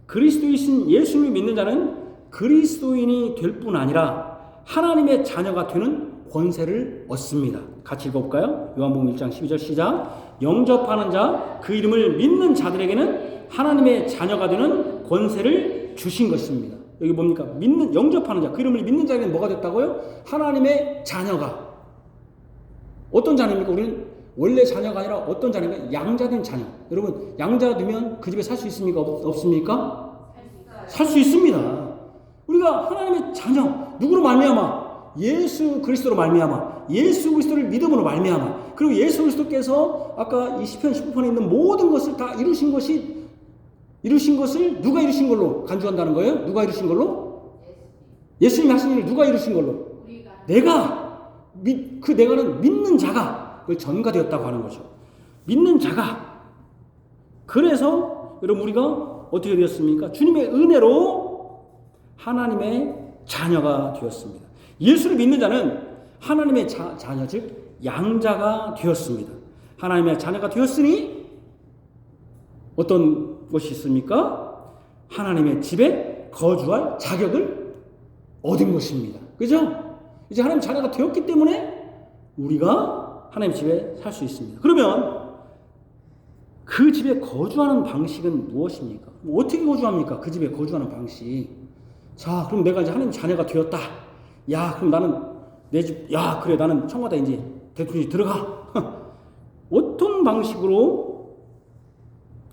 그리스도이신 예수님을 믿는 자는 그리스도인이 될 뿐 아니라 하나님의 자녀가 되는 권세를 얻습니다. 같이 읽어볼까요? 요한복음 1장 12절 시작. 영접하는 자, 그 이름을 믿는 자들에게는 하나님의 자녀가 되는 권세를 주신 것입니다. 여기 뭡니까? 영접하는 자, 그 이름을 믿는 자에게는 뭐가 됐다고요? 하나님의 자녀가. 어떤 자녀입니까? 우리는 원래 자녀가 아니라 어떤 자녀입니까? 양자된 자녀. 여러분, 양자 되면 그 집에 살 수 있습니까? 없습니까? 살 수 있습니다. 우리가 하나님의 자녀, 누구로 말미암아? 예수 그리스도로 말미암아, 예수 그리스도를 믿음으로 말미암아, 그리고 예수 그리스도께서 아까 이 시편 19편에 있는 모든 것을 다 이루신 것을 누가 이루신 걸로 간주한다는 거예요? 누가 이루신 걸로? 예수님이 하신 일을 누가 이루신 걸로? 내가는 믿는 자가 그걸 전가되었다고 하는 거죠. 믿는 자가. 그래서 여러분 우리가 어떻게 되었습니까? 주님의 은혜로 하나님의 자녀가 되었습니다. 예수를 믿는 자는 하나님의 자녀, 즉 양자가 되었습니다. 하나님의 자녀가 되었으니 어떤 것이 있습니까? 하나님의 집에 거주할 자격을 얻은 것입니다. 그죠? 이제 하나님 자녀가 되었기 때문에 우리가 하나님 집에 살 수 있습니다. 그러면 그 집에 거주하는 방식은 무엇입니까? 어떻게 거주합니까? 그 집에 거주하는 방식. 자, 그럼 내가 이제 하나님 자녀가 되었다. 야, 그럼 나는 내 집, 야, 그래, 나는 청와대 이제 대통령이 들어가. 어떤 방식으로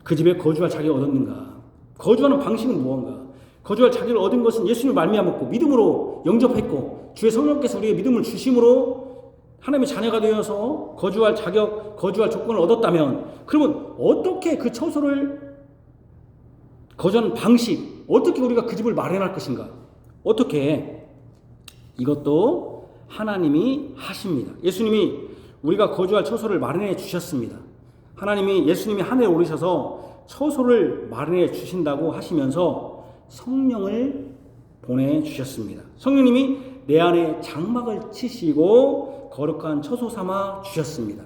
그 집에 거주할 자격을 얻었는가? 거주하는 방식은 무언가? 거주할 자격을 얻은 것은 예수님을 말미암았고 믿음으로 영접했고 주의 성령께서 우리의 믿음을 주심으로 하나님의 자녀가 되어서 거주할 자격, 거주할 조건을 얻었다면 그러면 어떻게 그 처소를 거주하는 방식, 어떻게 우리가 그 집을 마련할 것인가? 어떻게? 이것도 하나님이 하십니다. 예수님이 우리가 거주할 처소를 마련해 주셨습니다. 예수님이 하늘에 오르셔서 처소를 마련해 주신다고 하시면서 성령을 보내주셨습니다. 성령님이 내 안에 장막을 치시고 거룩한 처소 삼아 주셨습니다.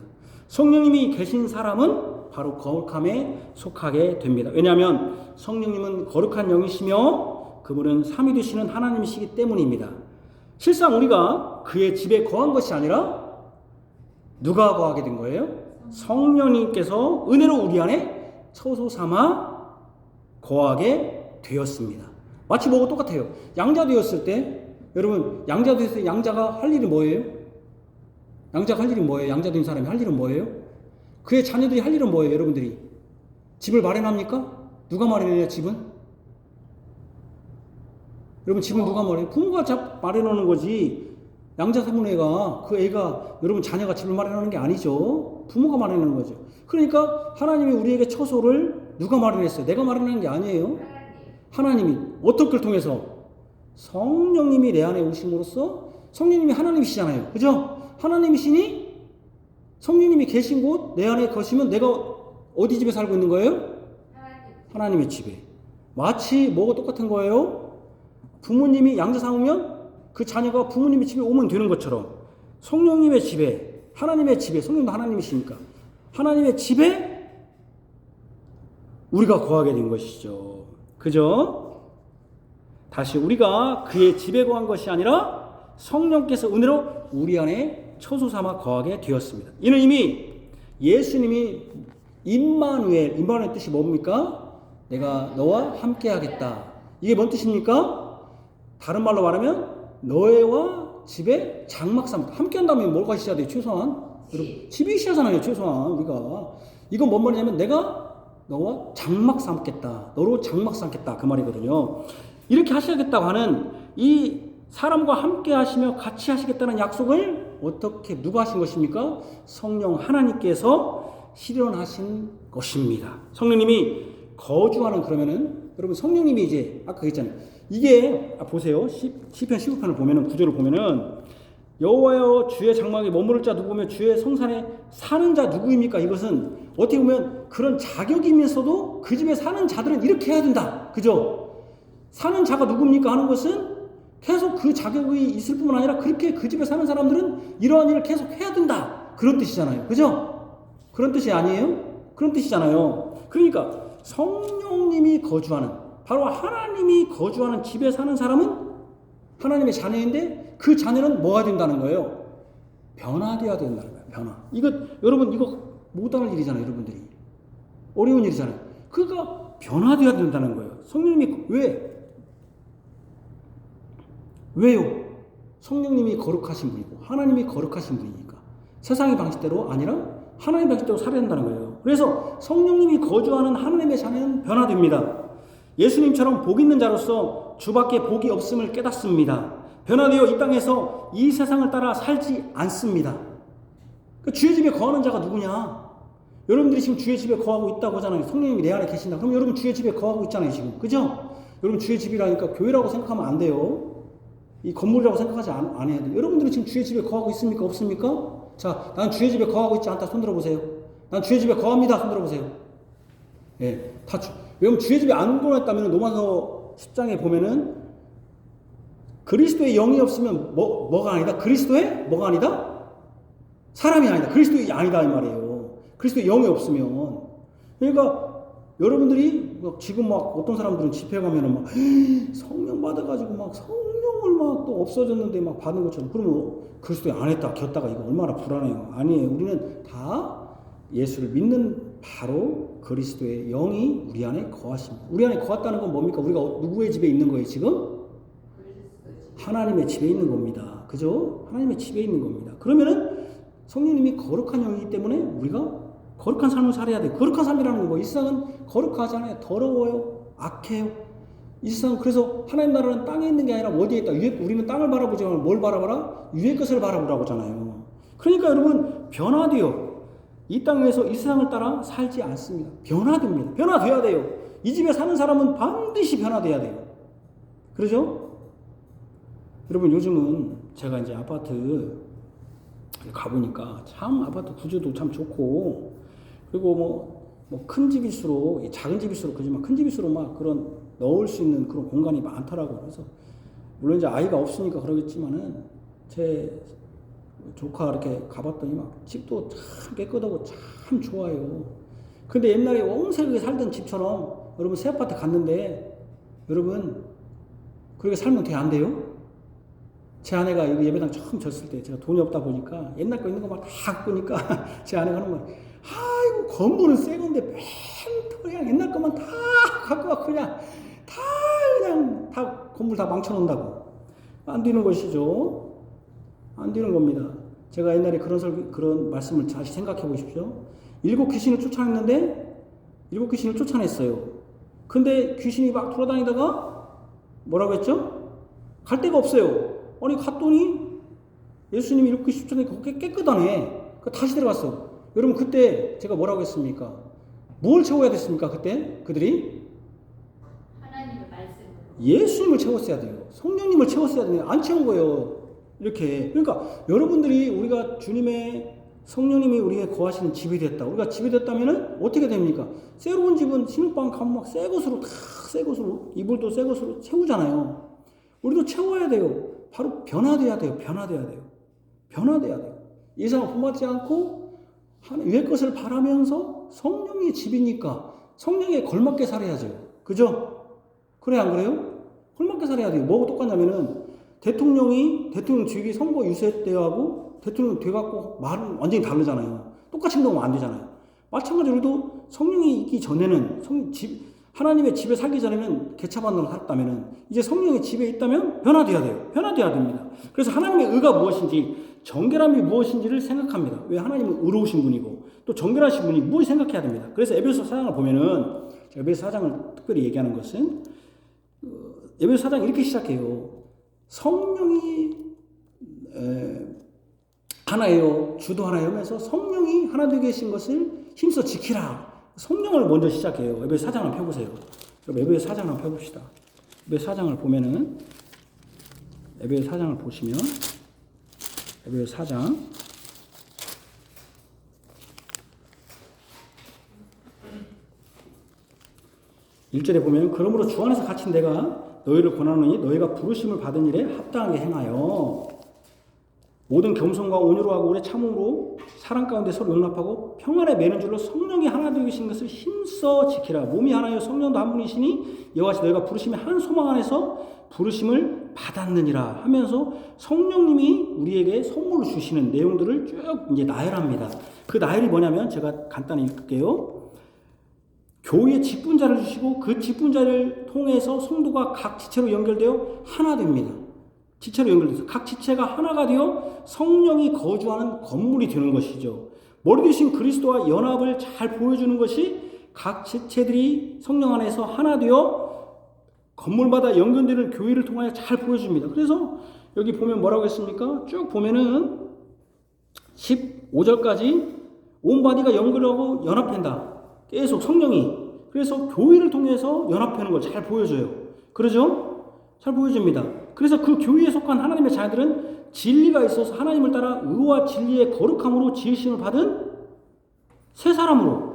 성령님이 계신 사람은 바로 거룩함에 속하게 됩니다. 왜냐하면 성령님은 거룩한 영이시며 그분은 삼위 되시는 하나님이시기 때문입니다. 실상 우리가 그의 집에 거한 것이 아니라 누가 거하게 된 거예요? 성령님께서 은혜로 우리 안에 처소 삼아 거하게 되었습니다. 마치 뭐가 똑같아요. 양자 되었을 때 여러분 양자 되었을 때 양자가 할 일이 뭐예요? 양자가 할 일이 뭐예요? 양자 된 사람이 할 일은 뭐예요? 그의 자녀들이 할 일은 뭐예요? 여러분들이 집을 마련합니까? 누가 마련해요? 집은? 여러분 집은 누가 마련해요? 부모가 마련하는 거지. 양자사문회가 그 애가 여러분 자녀가 집을 마련하는 게 아니죠. 부모가 마련하는 거죠. 그러니까 하나님이 우리에게 처소를 누가 마련했어요? 내가 마련한 게 아니에요. 하나님이 어떤 걸 통해서? 성령님이 내 안에 오심으로써 성령님이 하나님이시잖아요. 그죠? 하나님이시니 성령님이 계신 곳 내 안에 거시면 내가 어디 집에 살고 있는 거예요? 하나님의 집에. 마치 뭐가 똑같은 거예요? 부모님이 양자 삼으면 그 자녀가 부모님의 집에 오면 되는 것처럼 성령님의 집에, 하나님의 집에, 성령도 하나님이시니까 하나님의 집에 우리가 거하게 된 것이죠. 그죠? 다시 우리가 그의 집에 거한 것이 아니라 성령께서 은혜로 우리 안에 처소 삼아 거하게 되었습니다. 이는 이미 예수님이 임마누엘 뜻이 뭡니까? 내가 너와 함께 하겠다. 이게 뭔 뜻입니까? 다른 말로 말하면 너와 집에 장막 삼다. 함께 한다면 뭐가 있어야 돼요? 최소한 여러분 집이 있어야잖아요. 최소한 우리가 이건 뭔 말이냐면 내가 너와 장막 삼겠다. 너로 장막 삼겠다. 그 말이거든요. 이렇게 하셔야겠다고 하는 이 사람과 함께 하시며 같이 하시겠다는 약속을 어떻게 누가 하신 것입니까? 성령 하나님께서 실현하신 것입니다. 성령님이 거주하는 그러면은 여러분 성령님이 이제 아까 그랬잖아요. 이게 보세요. 시편 15편을 보면은 구절을 보면은 여호와여 주의 장막에 머무를 자 누구며 주의 성산에 사는 자 누구입니까? 이것은 어떻게 보면 그런 자격이면서도 그 집에 사는 자들은 이렇게 해야 된다. 그죠? 사는 자가 누굽니까? 하는 것은 계속 그 자격이 있을 뿐만 아니라 그렇게 그 집에 사는 사람들은 이러한 일을 계속 해야 된다. 그런 뜻이잖아요. 그죠? 그런 뜻이 아니에요? 그런 뜻이잖아요. 그러니까 성령님이 거주하는, 바로 하나님이 거주하는 집에 사는 사람은 하나님의 자녀인데 그 자녀는 뭐가 된다는 거예요? 변화되어야 된다는 거예요. 변화. 여러분 이거 못할 일이잖아요. 여러분들이. 어려운 일이잖아요. 그가 변화되어야 된다는 거예요. 성령님이 왜요? 성령님이 거룩하신 분이고 하나님이 거룩하신 분이니까 세상의 방식대로 아니라 하나님의 방식대로 살아야 된다는 거예요. 그래서 성령님이 거주하는 하나님의 자녀는 변화됩니다. 예수님처럼 복 있는 자로서 주밖에 복이 없음을 깨닫습니다. 변화되어 이 땅에서 이 세상을 따라 살지 않습니다. 주의 집에 거하는 자가 누구냐? 여러분들이 지금 주의 집에 거하고 있다고 하잖아요. 성령님이 내 안에 계신다. 그럼 여러분 주의 집에 거하고 있잖아요. 지금. 그죠? 여러분 주의 집이라니까 교회라고 생각하면 안 돼요. 이 건물이라고 생각하지 안 해야 돼요. 여러분들이 지금 주의 집에 거하고 있습니까? 없습니까? 자, 난 주의 집에 거하고 있지 않다. 손 들어보세요. 난 주의 집에 거합니다. 손 들어보세요. 예, 왜냐면 주의 집에 안 거했다면 로마서 10장에 보면은 그리스도의 영이 없으면 뭐가 아니다? 그리스도의 뭐가 아니다? 사람이 아니다. 그리스도의 아니다 이 말이에요. 그리스도의 영이 없으면. 그러니까 여러분들이 지금 막 어떤 사람들은 집회 가면은 막 성령 받아가지고 막 성령을 막 또 없어졌는데 막 받은 것처럼 그러면 그리스도에 안 했다 겼다가 이거 얼마나 불안해요. 아니에요. 우리는 다 예수를 믿는 바로 그리스도의 영이 우리 안에 거하십니다. 우리 안에 거했다는 건 뭡니까? 우리가 누구의 집에 있는 거예요 지금? 하나님의 집에 있는 겁니다. 그죠? 하나님의 집에 있는 겁니다. 그러면은 성령님이 거룩한 영이기 때문에 우리가 거룩한 삶을 살아야 돼요. 거룩한 삶이라는 건 뭐? 이 세상은 거룩하지 않아요. 더러워요. 악해요. 이 세상은 그래서 하나님 나라는 땅에 있는 게 아니라 어디에 있다. 우리는 땅을 바라보지만 뭘 바라봐라? 위의 것을 바라보라고 하잖아요. 그러니까 여러분 변화돼요. 이 땅에서 이 세상을 따라 살지 않습니다. 변화됩니다. 변화돼야 돼요. 이 집에 사는 사람은 반드시 변화돼야 돼요. 그러죠? 여러분 요즘은 제가 이제 아파트 가보니까 참 아파트 구조도 참 좋고 그리고 뭐 큰 집일수록 작은 집일수록 그지만 큰 집일수록 막 그런 넣을 수 있는 그런 공간이 많더라고요. 그래서 물론 이제 아이가 없으니까 그러겠지만은 제 조카 이렇게 가봤더니 막 집도 참 깨끗하고 참 좋아요. 근데 옛날에 옹색하게 살던 집처럼 여러분 새 아파트 갔는데 여러분 그렇게 살면 돼 안 돼요? 제 아내가 여기 예배당 처음 졌을 때 제가 돈이 없다 보니까 옛날 거 있는 거 막 다 갖고 오니까 제 아내가 하는 말 아이고 건물은 새 건데 맨 그냥 옛날 것만 다 갖고 와 그냥 다 건물 다 망쳐놓는다고 안 되는 것이죠. 안 되는 겁니다. 제가 옛날에 그런 말씀을 다시 생각해 보십시오. 7 귀신을 쫓아냈는데 7 귀신을 쫓아냈어요. 근데 귀신이 막 돌아다니다가 뭐라고 했죠? 갈 데가 없어요. 아니 갔더니 예수님이 7 귀신 쫓아내니까 깨끗하네. 다시 들어갔어. 여러분 그때 제가 뭐라고 했습니까? 뭘 채워야 됐습니까? 그때 그들이 하나님의 말씀. 예수님을 채웠어야 돼요. 성령님을 채웠어야 돼요. 안 채운 거예요. 이렇게. 그러니까 여러분들이 우리가 주님의 성령님이 우리에게 거하시는 집이 됐다. 우리가 집이 됐다면은 어떻게 됩니까? 새로운 집은 신혼방 가면 막 새 것으로 새 것으로 이불도 새 것으로 채우잖아요. 우리도 채워야 돼요. 바로 변화돼야 돼요. 변화돼야 돼요. 변화돼야 돼요. 이상을 본받지 않고 위의 것을 바라면서 성령의 집이니까 성령에 걸맞게 살아야죠. 그죠? 그래 안 그래요? 걸맞게 살아야 돼요. 뭐하고 똑같냐면은 대통령 주기 선거 유세 때하고 대통령 돼갖고 말은 완전히 다르잖아요. 똑같이 행동하면 안 되잖아요. 마찬가지로 우리도 성령이 있기 전에는 하나님의 집에 살기 전에는 개차반으로 살았다면은 이제 성령의 집에 있다면 변화돼야 돼요. 변화돼야 됩니다. 그래서 하나님의 의가 무엇인지 정결함이 무엇인지를 생각합니다. 왜 하나님은 의로우신 분이고 또 정결하신 분이 무엇을 생각해야 됩니다. 그래서 에베소 4장을 보면은 에베소 4장을 특별히 얘기하는 것은 에베소 4장 이렇게 시작해요. 성령이 하나예요. 주도 하나예요 하면서 성령이 하나 되게 계신 것을 힘써 지키라. 성령을 먼저 시작해요. 에베소 4장을 펴보세요. 그럼 에베소 4장 한번 펴봅시다. 에베소 4장을 보면은 에베소 4장을 보시면 에베소 4장 1절에 보면 그러므로 주 안에서 갇힌 내가 너희를 권하노니 너희가 부르심을 받은 일에 합당하게 행하여 모든 겸손과 온유로 하고 오래 참음으로 사랑 가운데 서로 용납하고 평안에 매는 줄로 성령이 하나 되어 계신 것을 힘써 지키라. 몸이 하나요 성령도 한 분이시니 이와 같이 너희가 부르심의 한 소망 안에서 부르심을 받았느니라 하면서 성령님이 우리에게 선물로 주시는 내용들을 쭉 이제 나열합니다. 그 나열이 뭐냐면 제가 간단히 읽을게요. 교회에 직분자를 주시고 그 직분자를 통해서 성도가 각 지체로 연결되어 하나 됩니다. 지체로 연결돼서 각 지체가 하나가 되어 성령이 거주하는 건물이 되는 것이죠. 머리 되신 그리스도와 연합을 잘 보여주는 것이 각 지체들이 성령 안에서 하나 되어 건물마다 연결되는 교회를 통하여 잘 보여줍니다. 그래서 여기 보면 뭐라고 했습니까? 쭉 보면은 15절까지 온 바디가 연결하고 연합된다. 계속 성령이. 그래서 교회를 통해서 연합하는 걸 잘 보여줘요. 그러죠? 잘 보여줍니다. 그래서 그 교회에 속한 하나님의 자녀들은 진리가 있어서 하나님을 따라 의와 진리의 거룩함으로 지으심을 받은 새 사람으로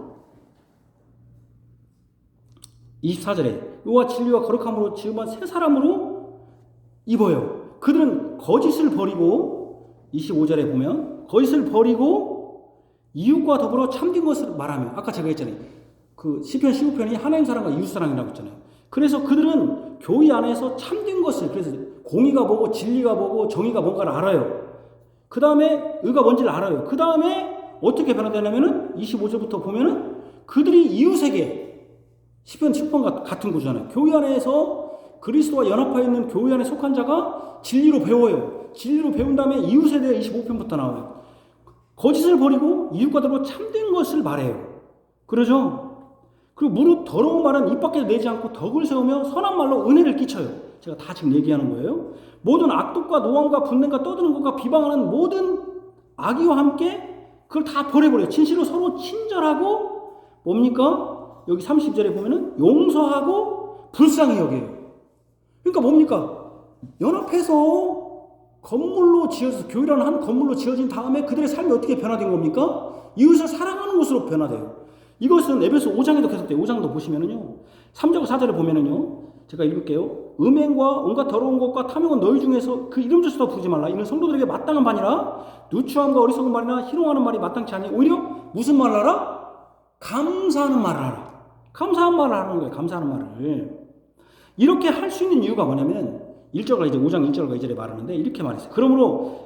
24절에 의와 진리와 거룩함으로 지음한 새 사람으로 입어요. 그들은 거짓을 버리고 25절에 보면 거짓을 버리고 이웃과 더불어 참된 것을 말하며 아까 제가 했잖아요. 그 시편 15편이 하나님 사랑과 이웃 사랑이라고 했잖아요. 그래서 그들은 교회 안에서 참된 것을 그래서 공의가 뭐고 진리가 뭐고 정의가 뭔가를 알아요. 그 다음에 의가 뭔지를 알아요. 그 다음에 어떻게 변화되냐면은 25절부터 보면은 그들이 이웃에게 시편 10편 같은 구조잖아요. 교회 안에서 그리스도와 연합하여 있는 교회 안에 속한 자가 진리로 배워요. 진리로 배운 다음에 이웃에 대해 25편부터 나와요. 거짓을 버리고 이웃과 더불어 참된 것을 말해요. 그러죠? 그리고 무릇 더러운 말은 입 밖에 내지 않고 덕을 세우며 선한 말로 은혜를 끼쳐요. 제가 다 지금 얘기하는 거예요. 모든 악독과 노함과 분냄과 떠드는 것과 비방하는 모든 악의와 함께 그걸 다 버려버려요. 진실로 서로 친절하고 뭡니까? 여기 30절에 보면은 용서하고 불쌍히 여겨요. 그러니까 뭡니까? 연합해서 건물로 지어서 교회라는 한 건물로 지어진 다음에 그들의 삶이 어떻게 변화된 겁니까? 이웃을 사랑하는 것으로 변화돼요. 이것은 에베소 5장에도 계속돼요. 5장도 보시면은요. 3절과 4절을 보면은요. 제가 읽을게요. 음행과 온갖 더러운 것과 탐욕은 너희 중에서 그 이름 조차도 부르지 말라. 이는 성도들에게 마땅한 반이라 누추함과 어리석은 말이나 희롱하는 말이 마땅치 않니. 오히려 무슨 말을 하라? 감사하는 말을 하라. 감사한 말을 하는 거예요. 감사하는 말을. 이렇게 할 수 있는 이유가 뭐냐면 1절과 이제 5장 1절과 2절에 말하는데 이렇게 말했어요. 그러므로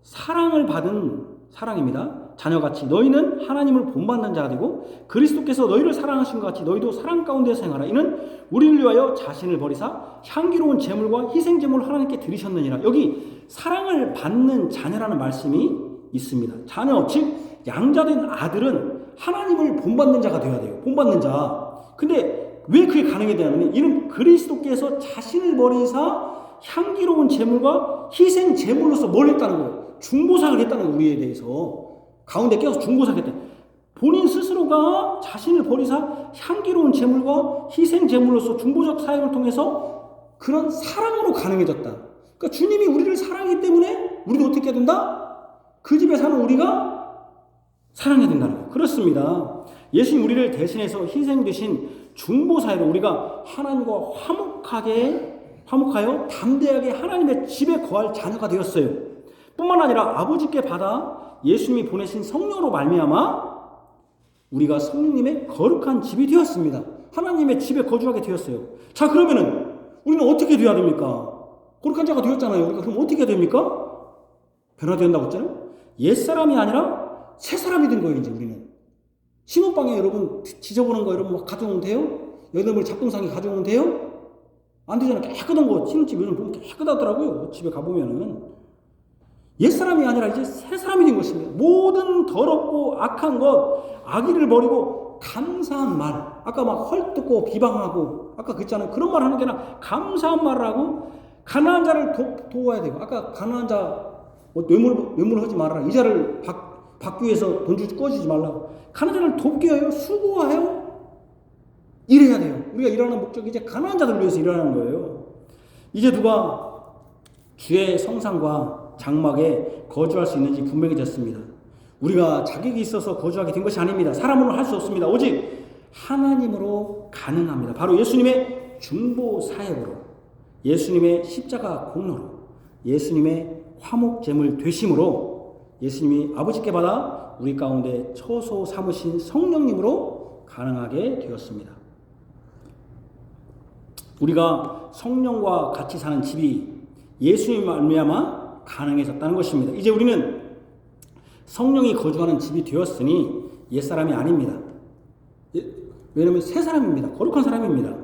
사랑을 받은 사랑입니다. 자녀같이 너희는 하나님을 본받는 자가 되고 그리스도께서 너희를 사랑하신 것 같이 너희도 사랑 가운데서 행하라. 이는 우리를 위하여 자신을 버리사 향기로운 제물과 희생 제물을 하나님께 드리셨느니라. 여기 사랑을 받는 자녀라는 말씀이 있습니다. 자녀 즉 양자된 아들은 하나님을 본받는 자가 되어야 돼요. 본받는 자. 근데 왜 그게 가능해 되냐면 이는 그리스도께서 자신을 버리사 향기로운 제물과 희생 제물로서 뭘 했다는 거예요. 중보사를 했다는 거예요. 우리에 대해서. 가운데 껴서 중보사를 했다. 본인 스스로가 자신을 버리사 향기로운 제물과 희생 제물로서 중보적 사역을 통해서 그런 사랑으로 가능해졌다. 그러니까 주님이 우리를 사랑하기 때문에 우리도 어떻게 해야 된다? 그 집에 사는 우리가 사랑해야 된다는 거예요. 그렇습니다. 예수님 우리를 대신해서 희생되신 중보사역으로 우리가 하나님과 화목하여 담대하게 하나님의 집에 거할 자녀가 되었어요. 뿐만 아니라 아버지께 받아 예수님이 보내신 성령으로 말미암아 우리가 성령님의 거룩한 집이 되었습니다. 하나님의 집에 거주하게 되었어요. 자, 그러면은 우리는 어떻게 돼야 됩니까? 거룩한 자가 되었잖아요. 우리가 그럼 어떻게 됩니까? 변화된다고 했잖아요. 옛사람이 아니라 새사람이 된 거예요. 이제 우리는 신혼방에 여러분 지저분한 거 여러분 막 가져오면 돼요? 여러분 잡동사니 가져오면 돼요? 안 되잖아요. 깨끗한 거 신혼집 요즘 보면 깨끗하더라고요. 집에 가보면은 옛사람이 아니라 이제 새사람이 된 것입니다. 모든 더럽고 악한 것, 악의를 버리고 감사한 말. 아까 막 헐뜯고 비방하고 아까 그랬잖아요. 그런 말 하는 게 아니라 감사한 말을 하고 가난한 자를 도와야 되고 아까 가난한 자 뇌물하지 말아라. 이자를 받기 위해서 돈 주지 꺼주지 말라고. 가난한 자를 돕게 해요. 수고해요. 이래야 돼요. 우리가 일하는 목적이 이제 가난한 자들을 위해서 일하는 거예요. 이제 누가 주의 성상과 장막에 거주할 수 있는지 분명해졌습니다. 우리가 자격이 있어서 거주하게 된 것이 아닙니다. 사람으로는 할 수 없습니다. 오직 하나님으로 가능합니다. 바로 예수님의 중보 사역으로, 예수님의 십자가 공로로, 예수님의 화목제물 되심으로, 예수님이 아버지께 받아 우리 가운데 처소 삼으신 성령님으로 가능하게 되었습니다. 우리가 성령과 같이 사는 집이 예수님 말미암아 가능해졌다는 것입니다. 이제 우리는 성령이 거주하는 집이 되었으니 옛사람이 아닙니다. 왜냐하면 새 사람입니다. 거룩한 사람입니다.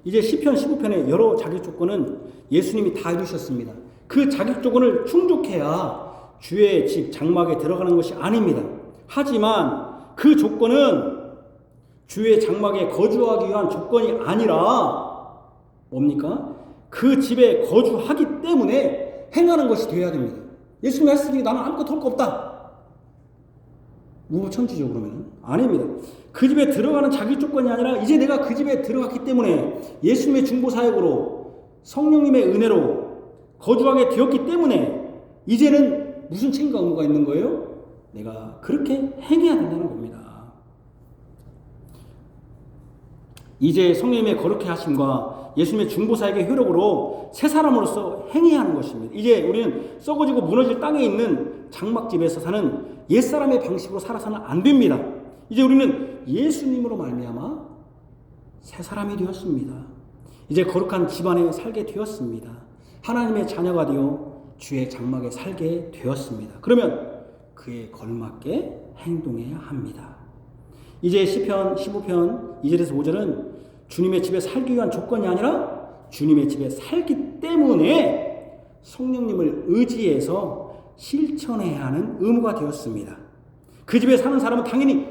이제 시편 15편의 여러 자격 조건은 예수님이 다 이루셨습니다. 그 자격 조건을 충족해야 주의 집 장막에 들어가는 것이 아닙니다. 하지만 그 조건은 주의 장막에 거주하기 위한 조건이 아니라 뭡니까? 그 집에 거주하기 때문에 행하는 것이 되어야 됩니다. 예수님이 했으니 나는 아무것도 할 거 없다. 무부천지죠 그러면? 아닙니다. 그 집에 들어가는 자기 조건이 아니라 이제 내가 그 집에 들어갔기 때문에 예수님의 중보사역으로 성령님의 은혜로 거주하게 되었기 때문에 이제는 무슨 책임과 의무가 있는 거예요? 내가 그렇게 행해야 된다는 겁니다. 이제 성령님의 거룩해 하심과 예수님의 중보사역의 효력으로 새 사람으로서 행해야 하는 것입니다. 이제 우리는 썩어지고 무너질 땅에 있는 장막집에서 사는 옛사람의 방식으로 살아서는 안 됩니다. 이제 우리는 예수님으로 말미암아 새 사람이 되었습니다. 이제 거룩한 집안에 살게 되었습니다. 하나님의 자녀가 되어 주의 장막에 살게 되었습니다. 그러면 그에 걸맞게 행동해야 합니다. 이제 시편 15편 2절에서 5절은 주님의 집에 살기 위한 조건이 아니라 주님의 집에 살기 때문에 성령님을 의지해서 실천해야 하는 의무가 되었습니다. 그 집에 사는 사람은 당연히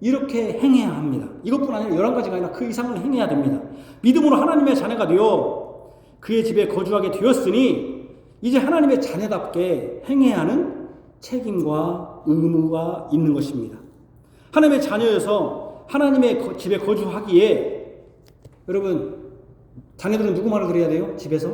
이렇게 행해야 합니다. 이것뿐 아니라 11가지가 아니라 그 이상을 행해야 됩니다. 믿음으로 하나님의 자녀가 되어 그의 집에 거주하게 되었으니 이제 하나님의 자녀답게 행해야 하는 책임과 의무가 있는 것입니다. 하나님의 자녀여서 하나님의 집에 거주하기에 여러분 자녀들은 누구 말을 들어야 돼요? 집에서?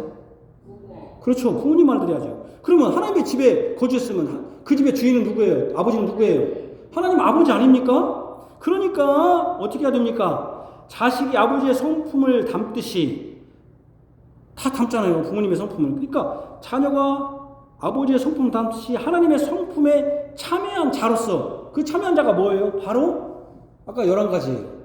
그렇죠. 부모님 말 들어야죠. 그러면 하나님의 집에 거주했으면 그 집의 주인은 누구예요? 아버지는 누구예요? 하나님 아버지 아닙니까? 그러니까 어떻게 해야 됩니까? 자식이 아버지의 성품을 담듯이 다 담잖아요. 부모님의 성품을. 그러니까 자녀가 아버지의 성품을 담듯이 하나님의 성품에 참여한 자로서 그 참여한 자가 뭐예요? 바로 아까 11가지예요.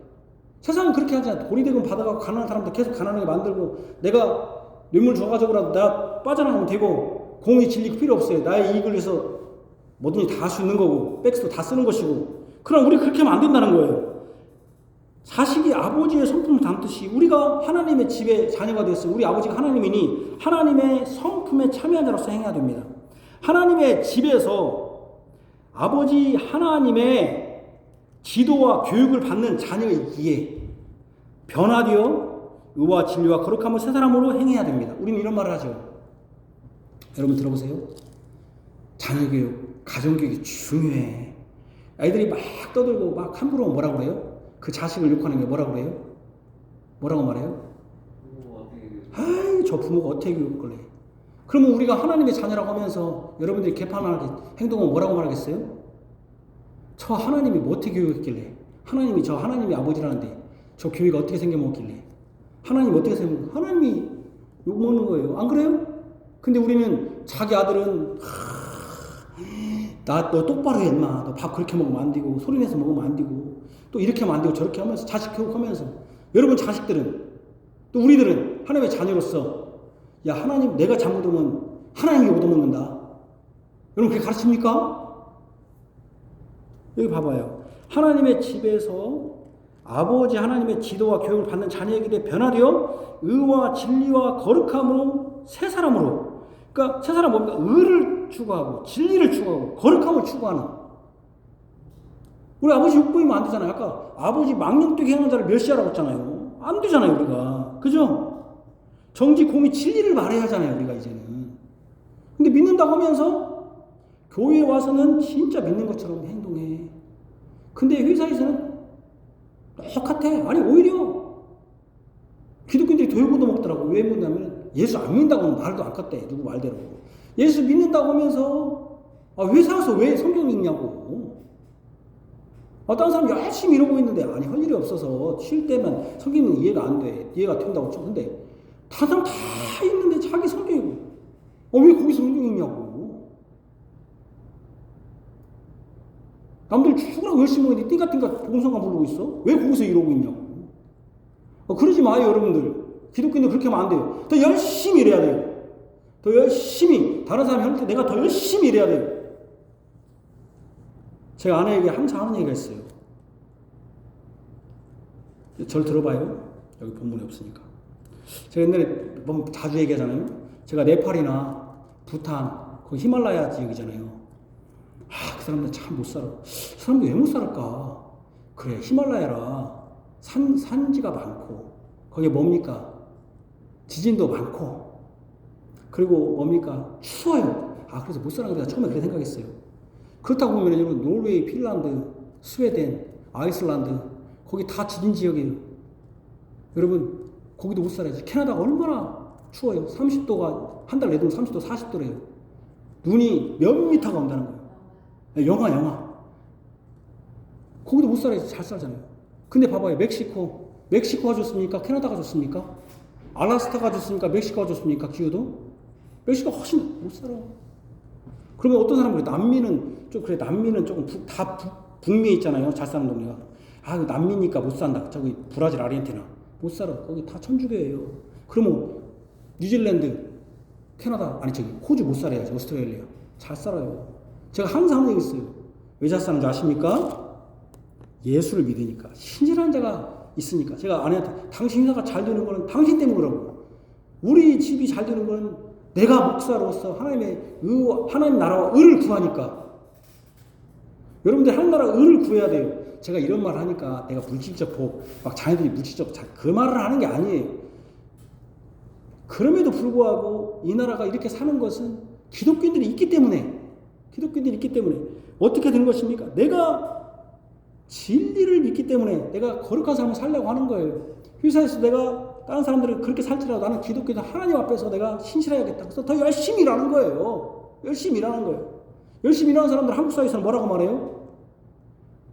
세상은 그렇게 하지 않아요. 고리대금 받아가고 가난한 사람들 계속 가난하게 만들고 내가 뇌물 줘가지고라도 내가 빠져나가면 되고 공의 진리가 필요 없어요. 나의 이익을 위해서 뭐든지 다 할 수 있는 거고 백스도 다 쓰는 것이고 그럼 우리 그렇게 하면 안 된다는 거예요. 자식이 아버지의 성품을 담듯이 우리가 하나님의 집에 자녀가 됐어요. 우리 아버지가 하나님이니 하나님의 성품에 참여한 자로서 행해야 됩니다. 하나님의 집에서 아버지 하나님의 지도와 교육을 받는 자녀이기에 변화되어 의와 진리와 거룩함을 새 사람으로 행해야 됩니다. 우리는 이런 말을 하죠. 여러분 들어보세요. 자녀교육, 가정교육이 중요해. 아이들이 막 떠들고 막 함부로 뭐라고 그래요? 그 자식을 욕하는 게 뭐라고 그래요? 뭐라고 말해요? 아이 저 부모가 어떻게 교육을 해? 그러면 우리가 하나님의 자녀라고 하면서 여러분들이 개판하게 행동은 뭐라고 말하겠어요? 저 하나님이 뭐 어떻게 교육했길래? 하나님이 저 하나님이 아버지라는데 저 교회가 어떻게 생겨먹었길래? 하나님 어떻게 생겨먹었길래? 하나님이 욕먹는 거예요. 안 그래요? 근데 우리는 자기 아들은 나 너 똑바로 해 인마. 너 밥 그렇게 먹으면 안 되고 소리내서 먹으면 안 되고 또 이렇게 하면 안 되고 저렇게 하면서 자식 교육하면서 여러분 자식들은 또 우리들은 하나님의 자녀로서 야 하나님 내가 잘못하면 하나님이 얻어먹는다. 여러분 그렇게 가르칩니까? 여기 봐봐요. 하나님의 집에서 아버지 하나님의 지도와 교육을 받는 자녀에게 대해 변화되어 의와 진리와 거룩함으로 새 사람으로 그러니까 새 사람 뭡니까? 의를 추구하고 진리를 추구하고 거룩함을 추구하는 우리 아버지 욕보이면 안 되잖아요. 아까 아버지 망령되게 행하는 자를 멸시하라고 했잖아요. 안 되잖아요 우리가. 그죠? 정직 공의 진리를 말해야 하잖아요 우리가 이제는. 근데 믿는다고 하면서 교회에 와서는 진짜 믿는 것처럼 행동해. 근데 회사에서는 똑같아. 아니 오히려 왜 묻냐면 예수 안 믿는다고 하면 말도 안 껐대. 누구 말대로. 예수 믿는다고 하면서 회사 가서 왜 성경 읽냐고. 다른 사람 열심히 이러고 있는데 아니 할 일이 없어서 쉴 때만 성경은 이해가 안 돼. 이해가 된다고 쳐. 근데 다른 사람 다 읽는데 자기 성경이고 왜 거기서 성경 읽냐고. 남들 죽으라고 열심히 하는데 띵가띵가 복음성가 부르고 있어? 왜 거기서 이러고 있냐고. 그러지 마요 여러분들. 기독교인들 그렇게 하면 안 돼요. 더 열심히 일해야 돼요. 더 열심히 다른 사람이 할 때 내가 더 열심히 일해야 돼요. 제가 아내에게 항상 하는 얘기가 있어요. 절 들어봐요. 여기 본문에 없으니까. 제가 옛날에 자주 얘기하잖아요. 제가 네팔이나 부탄, 거기 히말라야 지역이잖아요. 그 사람들 참 못 살아. 그 사람들 왜 못 살을까? 그래, 히말라야라 산지가 많고, 거기에 뭡니까? 지진도 많고, 그리고 뭡니까? 추워요. 그래서 못 사는 거 처음에 그렇게 생각했어요. 그렇다고 보면 여러분, 노르웨이, 핀란드, 스웨덴, 아이슬란드, 거기 다 지진 지역이에요. 여러분, 거기도 못 살아야지. 캐나다가 얼마나 추워요. 30도가, 한 달 내도록 30도, 40도래요. 눈이 몇 미터가 온다는 거예요. 영하. 거기도 못 살아야지. 잘 살잖아요. 근데 봐봐요. 멕시코가 좋습니까? 캐나다가 좋습니까? 알라스카가 좋습니까? 멕시코가 좋습니까? 기후도? 멕시코가 훨씬 못 살아. 그러면 어떤 사람들이 남미는 조금 다 북미에 있잖아요. 잘 사는 동네가. 남미니까 못 산다. 저기 브라질, 아르헨티나 못 살아. 거기 다 천주교예요. 그러면 뉴질랜드, 캐나다, 호주 못 살아야지. 오스트레일리아 잘 살아요. 제가 항상 하는 얘기 있어요. 왜 잘 사는지 아십니까? 예수를 믿으니까. 신실한 자가 있으니까. 제가 아내한테 당신 회사가 잘 되는 거는 당신 때문에 그러고, 우리 집이 잘 되는 거는 내가 목사로서 하나님 나라와 의를 구하니까. 여러분들 하나님 나라 의를 구해야 돼요. 제가 이런 말 하니까 내가 물질적 복, 막 자녀들이 물질적 그 말을 하는 게 아니에요. 그럼에도 불구하고 이 나라가 이렇게 사는 것은 기독교인들이 있기 때문에 어떻게 된 것입니까? 내가 진리를 믿기 때문에 내가 거룩한 삶을 살려고 하는 거예요. 회사에서 내가 다른 사람들은 그렇게 살지라도 나는 기독교에서 하나님 앞에서 내가 신실해야겠다. 그래서 더 열심히 일하는 거예요. 열심히 일하는 사람들 한국 사회에서는 뭐라고 말해요?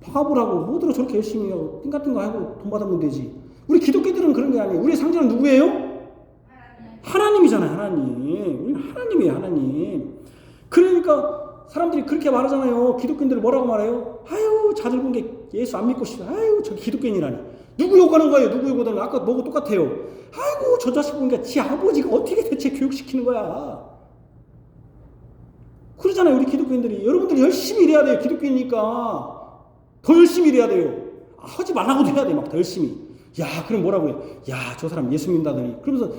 바보라고. 뭐들어 저렇게 열심히 하고 띵가띵가 하고 돈 받으면 되지. 우리 기독교들은 그런 게 아니에요. 우리의 상징은 누구예요? 하나님이잖아요. 하나님. 우리는 하나님이에요. 하나님. 그러니까 사람들이 그렇게 말하잖아요. 기독교인들은 뭐라고 말해요? 자들 본 게 예수 안 믿고 싶어. 저 기독교인이라니. 누구 욕하는 거예요? 누구 욕하는 아까 뭐고 똑같아요. 저 자식 보니까 지 아버지가 어떻게 대체 교육시키는 거야. 그러잖아요. 우리 기독교인들이. 여러분들이 열심히 일해야 돼요. 기독교이니까 더 열심히 일해야 돼요. 하지 말라고도 해야 돼. 막 더 열심히. 그럼 뭐라고 해요? 저 사람 예수 믿는다더니. 그러면서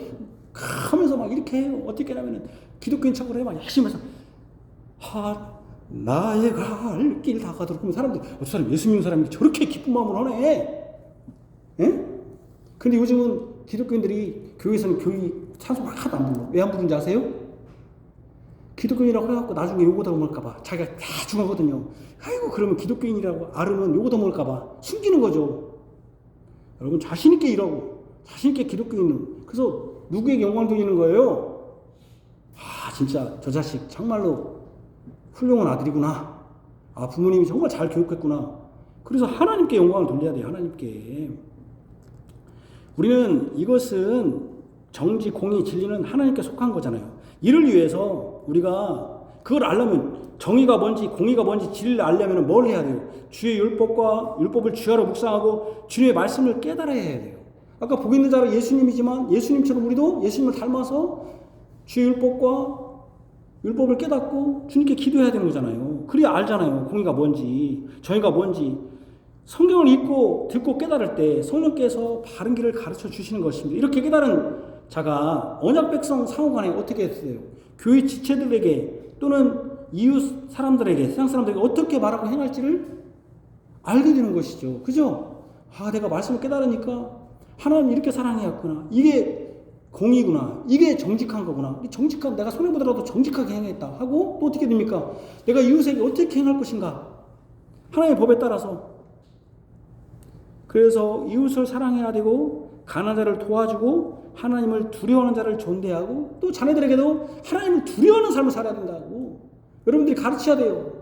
하면서 막 이렇게 해요. 어떻게 하냐면은 기독교인 척을 해. 막 열심히 해서 나의 갈 길 다 가도록. 그러면 사람들이 저 사람 예수 믿는 사람이 저렇게 기쁜 마음으로 하네. 근데 요즘은 기독교인들이 교회에서는 찬송 하나도 안 불러. 왜 안 부르는지 아세요? 기독교인이라고 해갖고 나중에 요거 더 먹을까봐. 자기가 다 중하거든요. 그러면 기독교인이라고 알으면 요거 더 먹을까봐 숨기는 거죠. 여러분 자신있게 일하고 자신있게 기독교인은. 그래서 누구에게 영광 돌리는 거예요? 진짜 저 자식 정말로 훌륭한 아들이구나. 부모님이 정말 잘 교육했구나. 그래서 하나님께 영광을 돌려야 돼요. 하나님께. 우리는 이것은 정지, 공의, 진리는 하나님께 속한 거잖아요. 이를 위해서 우리가 그걸 알려면 정의가 뭔지 공의가 뭔지 진리를 알려면 뭘 해야 돼요? 주의 율법을 주야로 묵상하고 주님의 말씀을 깨달아야 돼요. 아까 복이 있는 자로 예수님이지만 예수님처럼 우리도 예수님을 닮아서 주의 율법을 깨닫고 주님께 기도해야 되는 거잖아요. 그래야 알잖아요. 공의가 뭔지 정의가 뭔지. 성경을 읽고 듣고 깨달을 때 성령께서 바른 길을 가르쳐 주시는 것입니다. 이렇게 깨달은 자가 언약 백성 상호간에 어떻게 했어요? 교회 지체들에게 또는 이웃 사람들에게, 세상 사람들에게 어떻게 말하고 행할지를 알게 되는 것이죠. 그죠? 내가 말씀을 깨달으니까 하나님 이렇게 사랑해왔구나. 이게 공이구나. 이게 정직한 거구나. 정직한, 내가 손해보더라도 정직하게 행했다 하고 또 어떻게 됩니까? 내가 이웃에게 어떻게 행할 것인가? 하나님의 법에 따라서. 그래서 이웃을 사랑해야 되고 가난자를 도와주고 하나님을 두려워하는 자를 존대하고 또 자녀들에게도 하나님을 두려워하는 삶을 살아야 된다고 여러분들이 가르쳐야 돼요.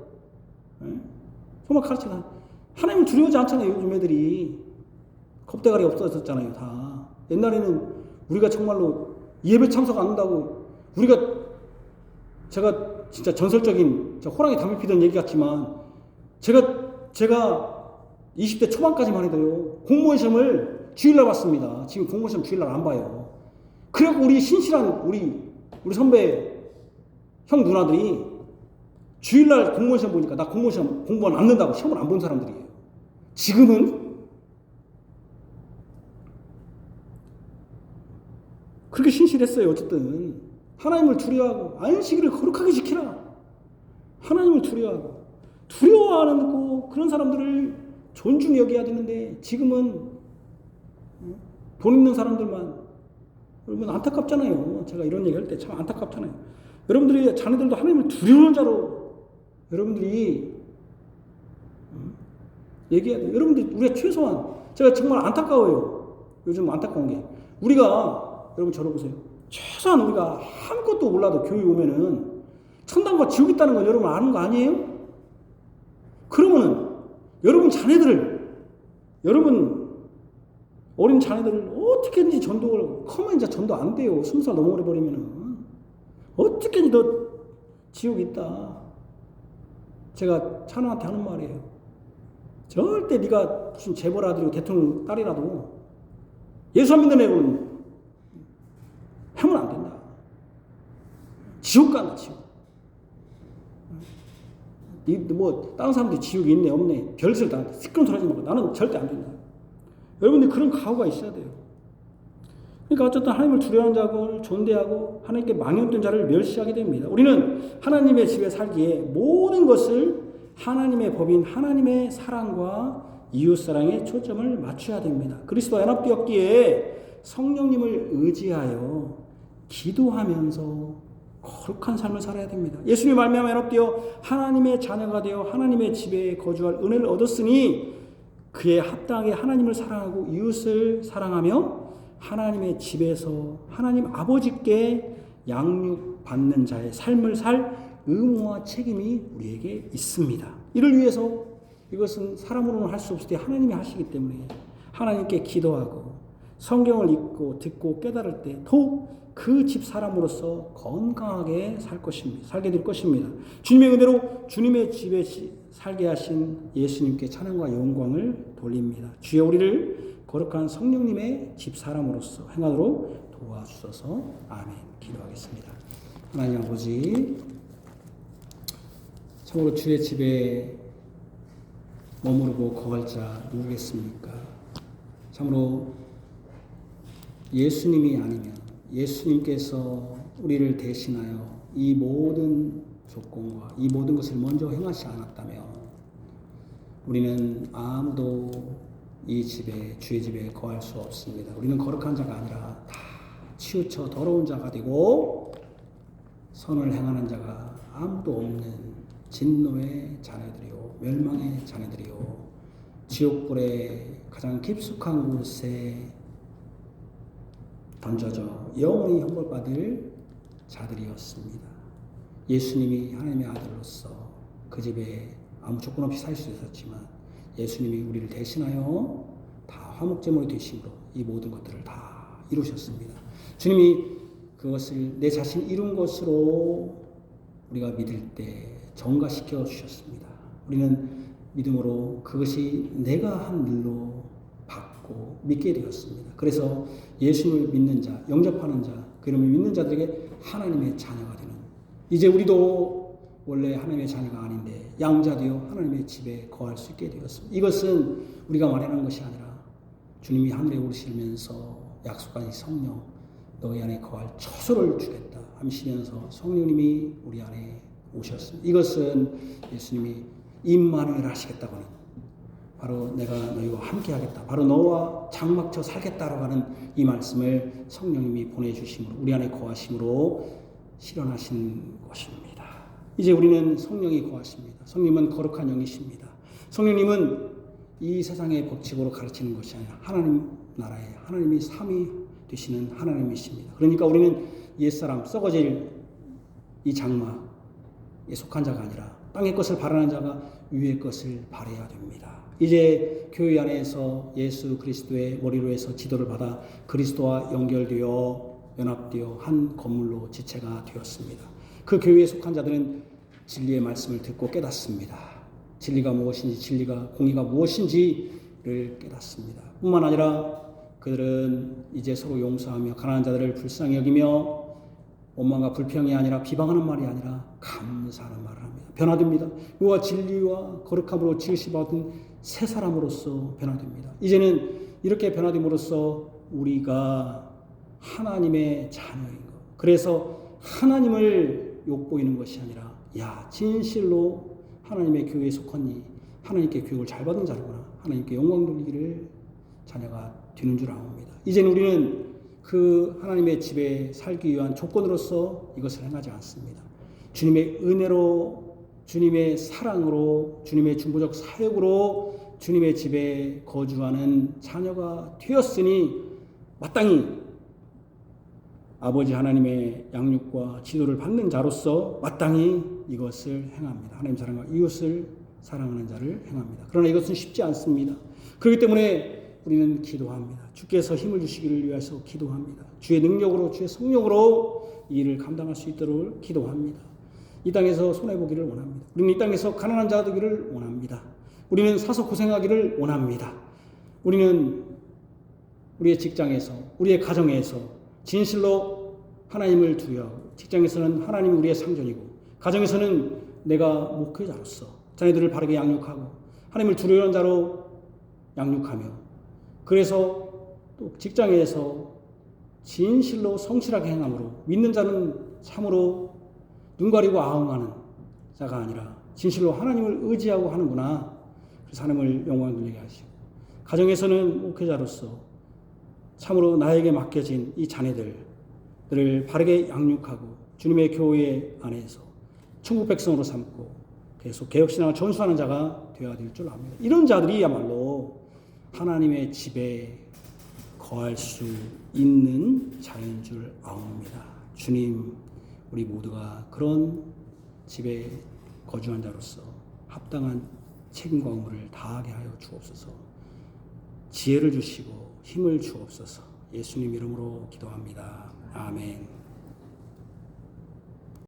네? 정말 가르쳐야 돼. 하나님을 두려워하지 않잖아요. 요즘 애들이. 겁대가리 없어졌잖아요. 다. 옛날에는 우리가 정말로 예배 참석 안 한다고 제가 진짜 전설적인 호랑이 담배 피던 얘기 같지만 제가 20대 초반까지만 해도요. 공무원 시험을 주일날 봤습니다. 지금 공무원 시험 주일날 안 봐요. 그래갖고 우리 신실한 우리 선배 형 누나들이 주일날 공무원 시험 보니까 나 공무원 시험 공부 안 한다고 시험을 안 본 사람들이에요. 지금은 그렇게 신실했어요. 어쨌든 하나님을 두려워하고 안식일을 거룩하게 지키라. 하나님을 두려워하고 두려워하는 그런 사람들을 존중히 여겨야 되는데 지금은 돈 있는 사람들만 여러분 안타깝잖아요. 제가 이런 얘기할 때 참 안타깝잖아요. 여러분들이 자녀들도 하나님을 두려워하는 자로 여러분들이 얘기해야 돼요. 여러분들 우리가 최소한 제가 정말 안타까워요. 요즘 안타까운 게 우리가 여러분 저를 보세요. 최소한 우리가 아무것도 몰라도 교회 오면은 천당과 지옥 있다는 건 여러분 아는 거 아니에요? 그러면은 여러분 어린 자녀들을 어떻게든지 전도를 커면 이제 전도 안 돼요. 20살 넘어버리면은 어떻게든지 너 지옥 있다. 제가 찬우한테 하는 말이에요. 절대 네가 무슨 재벌 아들이고 대통령 딸이라도 예수 안 믿는 애는 하면 안 된다. 지옥 간다. 지옥. 다른 사람들이 지옥이 있네 없네 별을 다 시끄러운 소리 하지 말고 나는 절대 안 된다. 여러분들 그런 각오가 있어야 돼요. 그러니까 어쨌든 하나님을 두려워하는 자를 존대하고 하나님께 망령된 자를 멸시하게 됩니다. 우리는 하나님의 집에 살기에 모든 것을 하나님의 법인 하나님의 사랑과 이웃사랑에 초점을 맞춰야 됩니다. 그리스도와 연합되었기에 성령님을 의지하여 기도하면서 거룩한 삶을 살아야 됩니다. 예수님 말미암아 연합되어 하나님의 자녀가 되어 하나님의 집에 거주할 은혜를 얻었으니 그에 합당하게 하나님을 사랑하고 이웃을 사랑하며 하나님의 집에서 하나님 아버지께 양육받는 자의 삶을 살 의무와 책임이 우리에게 있습니다. 이를 위해서 이것은 사람으로는 할 수 없을 때 하나님이 하시기 때문에 하나님께 기도하고 성경을 읽고 듣고 깨달을 때 더욱 그 집 사람으로서 건강하게 살게 될 것입니다. 주님의 은혜로 주님의 집에 살게 하신 예수님께 찬양과 영광을 돌립니다. 주여 우리를 거룩한 성령님의 집 사람으로서 행하도록 도와주셔서 아멘. 기도하겠습니다. 하나님 아버지, 참으로 주의 집에 머무르고 거할 자 누구겠습니까? 참으로 예수님이 아니면 예수님께서 우리를 대신하여 이 모든 조건과 이 모든 것을 먼저 행하지 않았다면 우리는 아무도 이 집에 주의 집에 거할 수 없습니다. 우리는 거룩한 자가 아니라 다 치우쳐 더러운 자가 되고 선을 행하는 자가 아무도 없는 진노의 자녀들이요 멸망의 자녀들이요 지옥불의 가장 깊숙한 곳에 던져져 영원히 형벌받을 자들이었습니다. 예수님이 하나님의 아들로서 그 집에 아무 조건 없이 살 수 있었지만 예수님이 우리를 대신하여 다 화목제물이 되심으로 이 모든 것들을 다 이루셨습니다. 주님이 그것을 내 자신 이룬 것으로 우리가 믿을 때 정가시켜 주셨습니다. 우리는 믿음으로 그것이 내가 한 일로 받고 믿게 되었습니다. 그래서 예수를 믿는 자, 영접하는 자, 그 이름을 믿는 자들에게 하나님의 자녀가 되는 이제 우리도 원래 하나님의 자녀가 아닌데 양자 되어 하나님의 집에 거할 수 있게 되었습니다. 이것은 우리가 마련한 것이 아니라 주님이 하늘에 오르시면서 약속하신 성령 너희 안에 거할 처소를 주겠다 하시면서 성령님이 우리 안에 오셨습니다. 이것은 예수님이 임마누엘 하시겠다고 하는 바로 내가 너희와 함께 하겠다. 바로 너와 장막쳐 살겠다라고 하는 이 말씀을 성령님이 보내주심으로 우리 안에 거하심으로 실현하신 것입니다. 이제 우리는 성령이 거하십니다. 성령님은 거룩한 영이십니다. 성령님은 이 세상의 법칙으로 가르치는 것이 아니라 하나님 나라에 하나님이 삼위 되시는 하나님이십니다. 그러니까 우리는 옛사람 썩어질 이 장마에 속한 자가 아니라 땅의 것을 바라는 자가 위의 것을 바라야 됩니다. 이제 교회 안에서 예수 그리스도의 머리로 해서 지도를 받아 그리스도와 연결되어 연합되어 한 건물로 지체가 되었습니다. 그 교회에 속한 자들은 진리의 말씀을 듣고 깨닫습니다. 진리가 무엇인지, 진리가 공의가 무엇인지를 깨닫습니다. 뿐만 아니라 그들은 이제 서로 용서하며 가난한 자들을 불쌍히 여기며 원망과 불평이 아니라 비방하는 말이 아니라 감사하는 말을 합니다. 변화됩니다. 이와 진리와 거룩함으로 지으시받은 새 사람으로서 변화됩니다. 이제는 이렇게 변화됨으로써 우리가 하나님의 자녀인 것. 그래서 하나님을 욕보이는 것이 아니라 야 진실로 하나님의 교회에 속하니 하나님께 교육을 잘 받은 자구나. 하나님께 영광 돌리기를 자녀가 되는 줄 아옵니다. 이제는 우리는 그 하나님의 집에 살기 위한 조건으로서 이것을 행하지 않습니다. 주님의 은혜로, 주님의 사랑으로, 주님의 중보적 사역으로 주님의 집에 거주하는 자녀가 되었으니 마땅히 아버지 하나님의 양육과 지도를 받는 자로서 마땅히 이것을 행합니다. 하나님 사랑과 이웃을 사랑하는 자를 행합니다. 그러나 이것은 쉽지 않습니다. 그렇기 때문에 우리는 기도합니다. 주께서 힘을 주시기를 위해서 기도합니다. 주의 능력으로, 주의 성령으로 이 일을 감당할 수 있도록 기도합니다. 이 땅에서 손해보기를 원합니다. 우리는 이 땅에서 가난한 자 되기를 원합니다. 우리는 사서 고생하기를 원합니다. 우리는 우리의 직장에서, 우리의 가정에서 진실로 하나님을 두려워하고, 직장에서는 하나님이 우리의 상전이고, 가정에서는 내가 목회자로서 자녀들을 바르게 양육하고 하나님을 두려워하는 자로 양육하며, 그래서 또 직장에서 진실로 성실하게 행함으로 믿는 자는 참으로 눈 가리고 아웅하는 자가 아니라 진실로 하나님을 의지하고 하는구나. 그래서 하나님을 영광 돌리게 하시고, 가정에서는 목회자로서 참으로 나에게 맡겨진 이 자녀들을 바르게 양육하고 주님의 교회 안에서 천국 백성으로 삼고 계속 개혁신앙을 전수하는 자가 되어야 될 줄 압니다. 이런 자들이야말로 하나님의 집에 거할 수 있는 자인 줄 아옵니다. 주님, 우리 모두가 그런 집에 거주한 자로서 합당한 책임과 의무를 다하게 하여 주옵소서. 지혜를 주시고 힘을 주옵소서. 예수님 이름으로 기도합니다. 아멘.